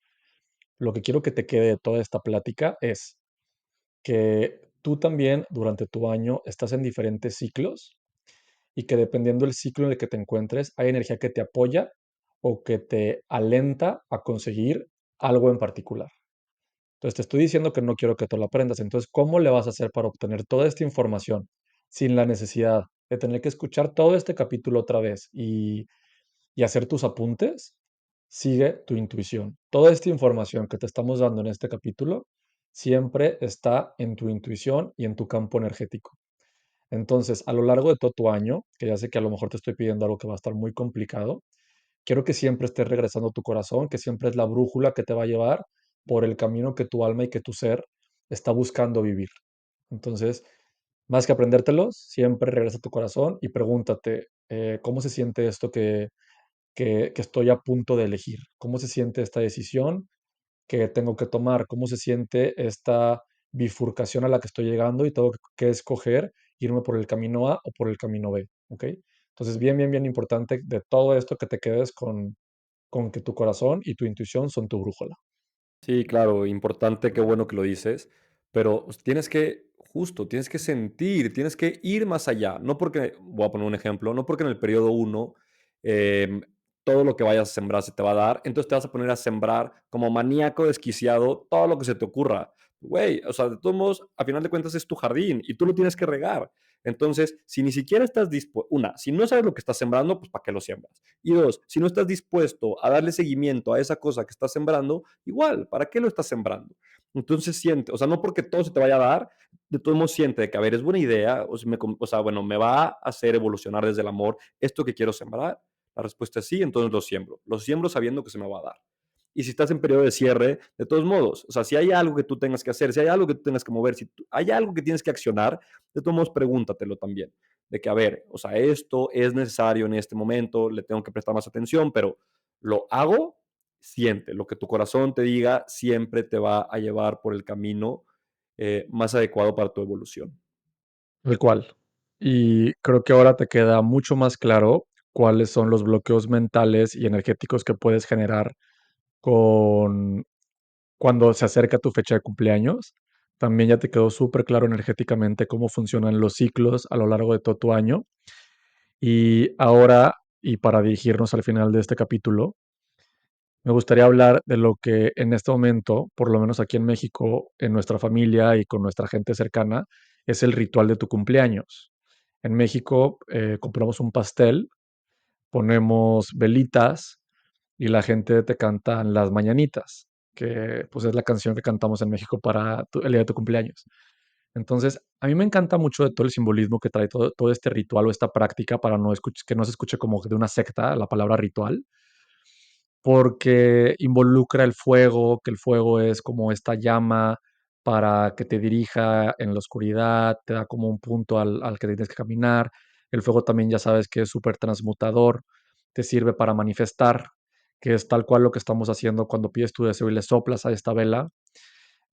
Lo que quiero que te quede de toda esta plática es que tú también durante tu año estás en diferentes ciclos y que dependiendo del ciclo en el que te encuentres, hay energía que te apoya o que te alenta a conseguir algo en particular. Entonces te estoy diciendo que no quiero que te lo aprendas. Entonces, ¿cómo le vas a hacer para obtener toda esta información sin la necesidad de tener que escuchar todo este capítulo otra vez y hacer tus apuntes? Sigue tu intuición. Toda esta información que te estamos dando en este capítulo siempre está en tu intuición y en tu campo energético. Entonces, a lo largo de todo tu año, que ya sé que a lo mejor te estoy pidiendo algo que va a estar muy complicado, quiero que siempre estés regresando a tu corazón, que siempre es la brújula que te va a llevar por el camino que tu alma y que tu ser está buscando vivir. Entonces, más que aprendértelos, siempre regresa a tu corazón y pregúntate, ¿cómo se siente esto que estoy a punto de elegir? ¿Cómo se siente esta decisión que tengo que tomar? ¿Cómo se siente esta bifurcación a la que estoy llegando y tengo que escoger irme por el camino A o por el camino B? ¿Ok? Entonces, bien, bien, bien importante de todo esto que te quedes con que tu corazón y tu intuición son tu brújula. Sí, claro, importante, qué bueno que lo dices, pero tienes que, justo, tienes que sentir, tienes que ir más allá. No porque, voy a poner un ejemplo, no porque en el periodo uno em, todo lo que vayas a sembrar se te va a dar, entonces te vas a poner a sembrar como maníaco desquiciado todo lo que se te ocurra. Güey, o sea, de todos modos, a final de cuentas es tu jardín y tú lo tienes que regar. Entonces, si ni siquiera estás dispuesto, una, si no sabes lo que estás sembrando, pues ¿para qué lo siembras? Y dos, si no estás dispuesto a darle seguimiento a esa cosa que estás sembrando, igual, ¿para qué lo estás sembrando? Entonces siente, o sea, no porque todo se te vaya a dar, de todos modos siente de que, a ver, es buena idea, o sea, bueno, me va a hacer evolucionar desde el amor esto que quiero sembrar. La respuesta es sí, entonces lo siembro sabiendo que se me va a dar. Y si estás en periodo de cierre, de todos modos, o sea, si hay algo que tú tengas que hacer, si hay algo que tú tengas que mover, si hay algo que tienes que accionar, de todos modos pregúntatelo también. De que, a ver, o sea, esto es necesario en este momento, le tengo que prestar más atención, pero lo hago, siente, lo que tu corazón te diga siempre te va a llevar por el camino más adecuado para tu evolución. El cual. Y creo que ahora te queda mucho más claro cuáles son los bloqueos mentales y energéticos que puedes generar con cuando se acerca tu fecha de cumpleaños. También ya te quedó súper claro energéticamente cómo funcionan los ciclos a lo largo de todo tu año. Y ahora, y para dirigirnos al final de este capítulo, me gustaría hablar de lo que en este momento, por lo menos aquí en México, en nuestra familia y con nuestra gente cercana, es el ritual de tu cumpleaños. En México compramos un pastel, ponemos velitas y la gente te canta las mañanitas, que pues es la canción que cantamos en México para el día de tu cumpleaños. Entonces, a mí me encanta mucho de todo el simbolismo que trae todo este ritual o esta práctica para que no se escuche como de una secta la palabra ritual, porque involucra el fuego, que el fuego es como esta llama para que te dirija en la oscuridad, te da como un punto al que tienes que caminar. El fuego también ya sabes que es súper transmutador, te sirve para manifestar, que es tal cual lo que estamos haciendo cuando pides tu deseo y le soplas a esta vela.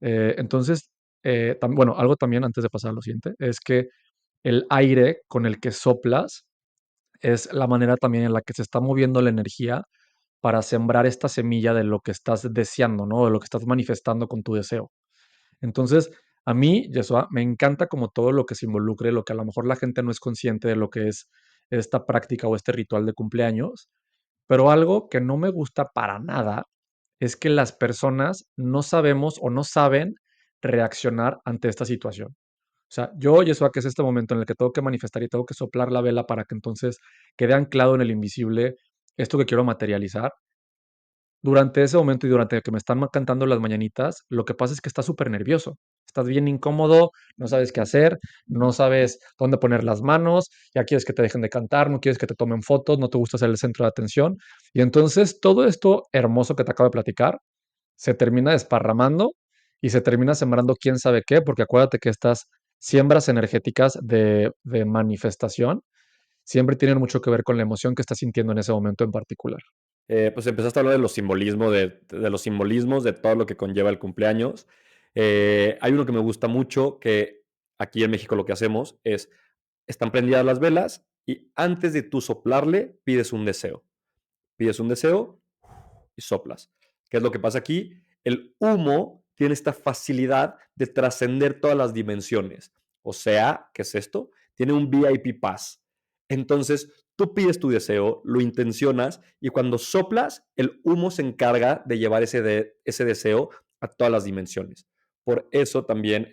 Entonces, bueno, algo también antes de pasar a lo siguiente, es que el aire con el que soplas es la manera también en la que se está moviendo la energía para sembrar esta semilla de lo que estás deseando, ¿no? De lo que estás manifestando con tu deseo. Entonces, a mí, Yeshua, me encanta como todo lo que se involucre, lo que a lo mejor la gente no es consciente de lo que es esta práctica o este ritual de cumpleaños, pero algo que no me gusta para nada es que las personas no sabemos o no saben reaccionar ante esta situación. O sea, yo, Yeshua, que es este momento en el que tengo que manifestar y tengo que soplar la vela para que entonces quede anclado en el invisible esto que quiero materializar. Durante ese momento y durante que me están cantando las mañanitas, lo que pasa es que estás súper nervioso. Estás bien incómodo, no sabes qué hacer, no sabes dónde poner las manos, ya quieres que te dejen de cantar, no quieres que te tomen fotos, no te gusta ser el centro de atención. Y entonces todo esto hermoso que te acabo de platicar se termina desparramando y se termina sembrando quién sabe qué, porque acuérdate que estas siembras energéticas de manifestación siempre tienen mucho que ver con la emoción que estás sintiendo en ese momento en particular. Pues empezaste a hablar de los simbolismos, de los simbolismos, de todo lo que conlleva el cumpleaños. Hay uno que me gusta mucho, que aquí en México lo que hacemos es, están prendidas las velas y antes de tú soplarle, pides un deseo. Pides un deseo y soplas. ¿Qué es lo que pasa aquí? El humo tiene esta facilidad de trascender todas las dimensiones. O sea, ¿qué es esto? Tiene un VIP Pass. Entonces, tú pides tu deseo, lo intencionas y cuando soplas, el humo se encarga de llevar ese deseo a todas las dimensiones. Por eso también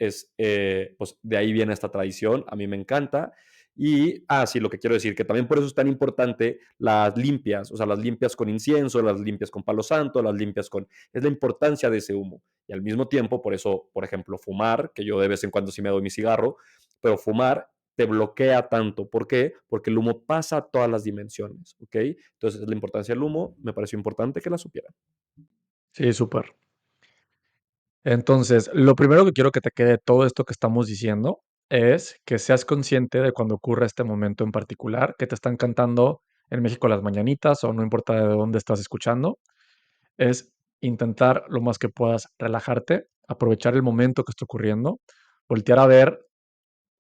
pues de ahí viene esta tradición, a mí me encanta. Y, sí, lo que quiero decir, que también por eso es tan importante las limpias, o sea, las limpias con incienso, las limpias con palo santo, las limpias con... Es la importancia de ese humo. Y al mismo tiempo, por eso, por ejemplo, fumar, que yo de vez en cuando sí me doy mi cigarro, pero fumar te bloquea tanto. ¿Por qué? Porque el humo pasa a todas las dimensiones, ¿ok? Entonces, la importancia del humo me pareció importante que la supieran. Sí, súper. Entonces, lo primero que quiero que te quede de todo esto que estamos diciendo es que seas consciente de cuando ocurre este momento en particular, que te están cantando en México las mañanitas o no importa de dónde estás escuchando, es intentar lo más que puedas relajarte, aprovechar el momento que está ocurriendo, voltear a ver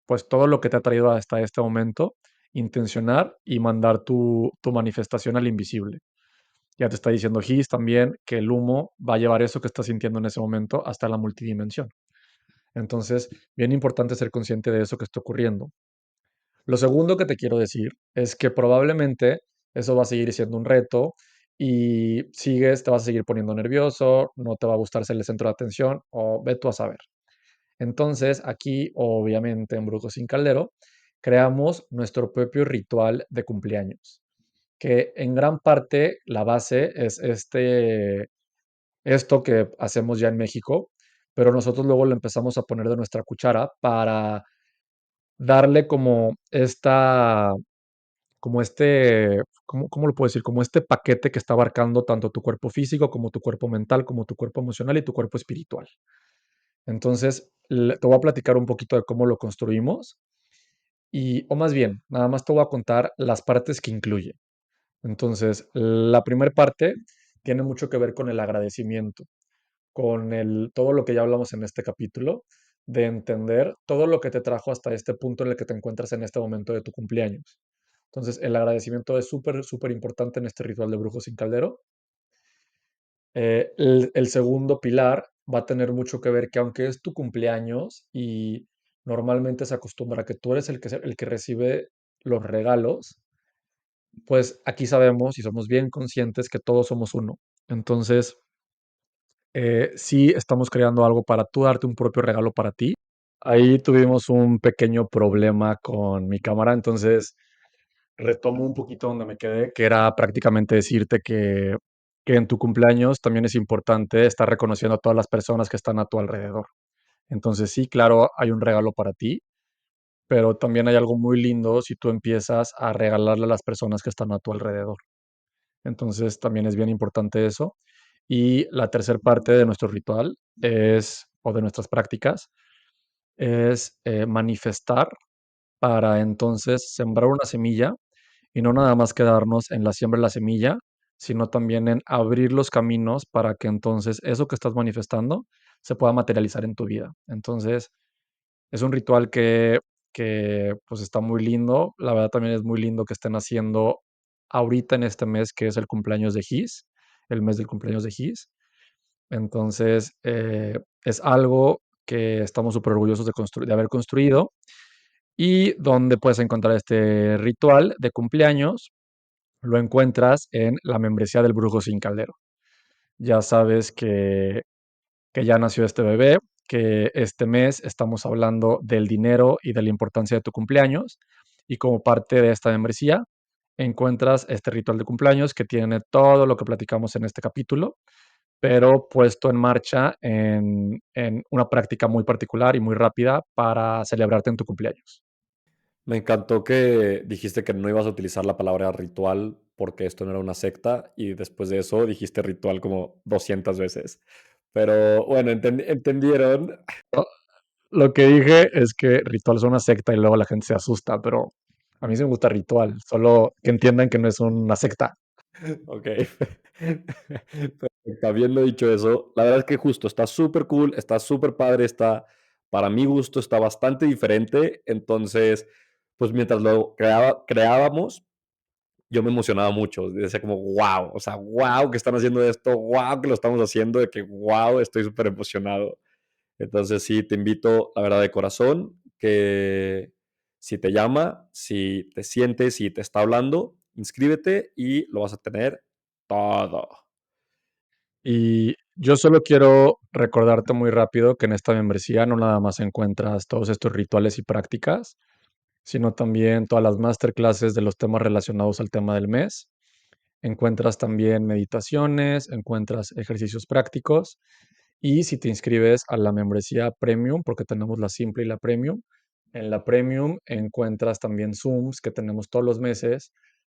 pues todo lo que te ha traído hasta este momento, intencionar y mandar tu manifestación al invisible. Ya te está diciendo Gis también que el humo va a llevar eso que estás sintiendo en ese momento hasta la multidimensión. Entonces, bien importante ser consciente de eso que está ocurriendo. Lo segundo que te quiero decir es que probablemente eso va a seguir siendo un reto y te vas a seguir poniendo nervioso, no te va a gustar ser el centro de atención o ve tú a saber. Entonces, aquí, obviamente, en Brujos sin Caldero, creamos nuestro propio ritual de cumpleaños, que en gran parte la base es esto que hacemos ya en México, pero nosotros luego lo empezamos a poner de nuestra cuchara para darle ¿cómo lo puedo decir? Como este paquete que está abarcando tanto tu cuerpo físico como tu cuerpo mental, como tu cuerpo emocional y tu cuerpo espiritual. Entonces, te voy a platicar un poquito de cómo lo construimos o más bien, nada más te voy a contar las partes que incluye. Entonces, la primera parte tiene mucho que ver con el agradecimiento, con todo lo que ya hablamos en este capítulo, de entender todo lo que te trajo hasta este punto en el que te encuentras en este momento de tu cumpleaños. Entonces, el agradecimiento es súper, súper importante en este ritual de Brujos sin Caldero. El segundo pilar va a tener mucho que ver que aunque es tu cumpleaños y normalmente se acostumbra que tú eres el que recibe los regalos, pues aquí sabemos y somos bien conscientes que todos somos uno. Entonces, sí estamos creando algo para tú darte un propio regalo para ti. Ahí tuvimos un pequeño problema con mi cámara, entonces retomo un poquito donde me quedé, que era prácticamente decirte que en tu cumpleaños también es importante estar reconociendo a todas las personas que están a tu alrededor. Entonces, sí, claro, hay un regalo para ti, pero también hay algo muy lindo si tú empiezas a regalarle a las personas que están a tu alrededor. Entonces, también es bien importante eso. Y la tercera parte de nuestro ritual es, o de nuestras prácticas, es manifestar para entonces sembrar una semilla y no nada más quedarnos en la siembra de la semilla, sino también en abrir los caminos para que entonces eso que estás manifestando se pueda materializar en tu vida. Entonces, es un ritual que pues está muy lindo. La verdad también es muy lindo que estén haciendo ahorita en este mes que es el cumpleaños de His, el mes del cumpleaños de His. Entonces, es algo que estamos súper orgullosos de haber construido y donde puedes encontrar este ritual de cumpleaños, lo encuentras en la membresía del Brujo Sin Caldero. Ya sabes que ya nació este bebé, que este mes estamos hablando del dinero y de la importancia de tu cumpleaños. Y como parte de esta membresía, encuentras este ritual de cumpleaños que tiene todo lo que platicamos en este capítulo, pero puesto en marcha en una práctica muy particular y muy rápida para celebrarte en tu cumpleaños. Me encantó que dijiste que no ibas a utilizar la palabra ritual porque esto no era una secta y después de eso dijiste ritual como 200 veces. Pero bueno, entendieron. Lo que dije es que ritual es una secta y luego la gente se asusta, pero a mí sí me gusta ritual, solo que entiendan que no es una secta. Ok. Perfecto. Habiendo dicho eso, la verdad es que justo está súper cool, está súper padre, está, para mi gusto, está bastante diferente. Entonces, pues mientras lo creábamos, yo me emocionaba mucho. Decía como, wow, o sea, wow que están haciendo esto, wow que lo estamos haciendo, de que wow, estoy súper emocionado. Entonces sí, te invito, la verdad, de corazón, que si te llama, si te sientes, si te está hablando, inscríbete y lo vas a tener todo. Y yo solo quiero recordarte muy rápido que en esta membresía no nada más encuentras todos estos rituales y prácticas, sino también todas las masterclasses de los temas relacionados al tema del mes. Encuentras también meditaciones, encuentras ejercicios prácticos y si te inscribes a la membresía Premium, porque tenemos la simple y la Premium, en la Premium encuentras también Zooms que tenemos todos los meses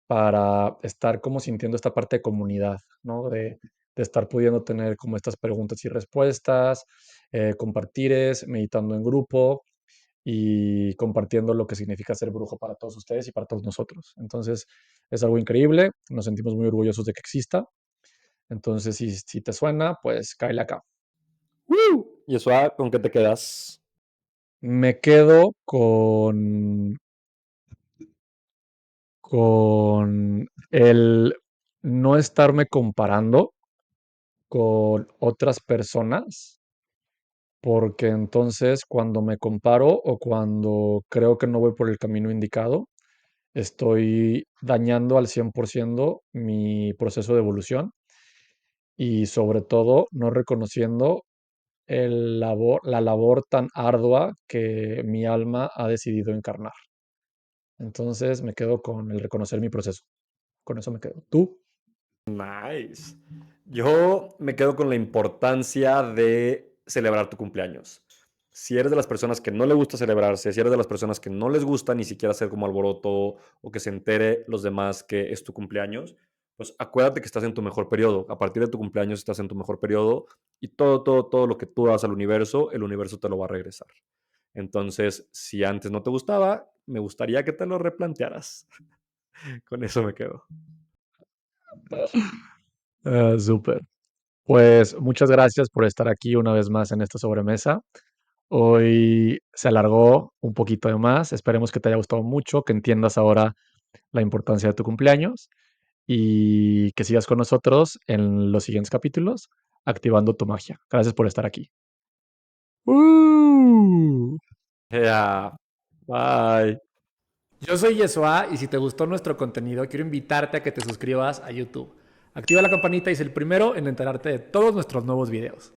para estar como sintiendo esta parte de comunidad, ¿no? De estar pudiendo tener como estas preguntas y respuestas, compartires, meditando en grupo y compartiendo lo que significa ser brujo para todos ustedes y para todos nosotros. Entonces, es algo increíble, nos sentimos muy orgullosos de que exista. Entonces, si te suena, pues cáele acá. ¡Woo! Y eso, ¿con qué te quedas? Me quedo con el no estarme comparando con otras personas, porque entonces cuando me comparo o cuando creo que no voy por el camino indicado, estoy dañando al 100% mi proceso de evolución y sobre todo no reconociendo la labor tan ardua que mi alma ha decidido encarnar. Entonces me quedo con el reconocer mi proceso. Con eso me quedo. ¿Tú? Nice. Yo me quedo con la importancia de celebrar tu cumpleaños. Si eres de las personas que no le gusta celebrarse, si eres de las personas que no les gusta ni siquiera hacer como alboroto o que se entere los demás que es tu cumpleaños, pues acuérdate que estás en tu mejor periodo. A partir de tu cumpleaños estás en tu mejor periodo y todo lo que tú das al universo, el universo te lo va a regresar. Entonces, si antes no te gustaba, me gustaría que te lo replantearas. Con eso me quedo. Súper. Pues muchas gracias por estar aquí una vez más en esta sobremesa. Hoy se alargó un poquito de más. Esperemos que te haya gustado mucho, que entiendas ahora la importancia de tu cumpleaños y que sigas con nosotros en los siguientes capítulos activando tu magia. Gracias por estar aquí. ¡Uh! Yeah. Bye. Yo soy Yesua y si te gustó nuestro contenido, quiero invitarte a que te suscribas a YouTube. Activa la campanita y sé el primero en enterarte de todos nuestros nuevos videos.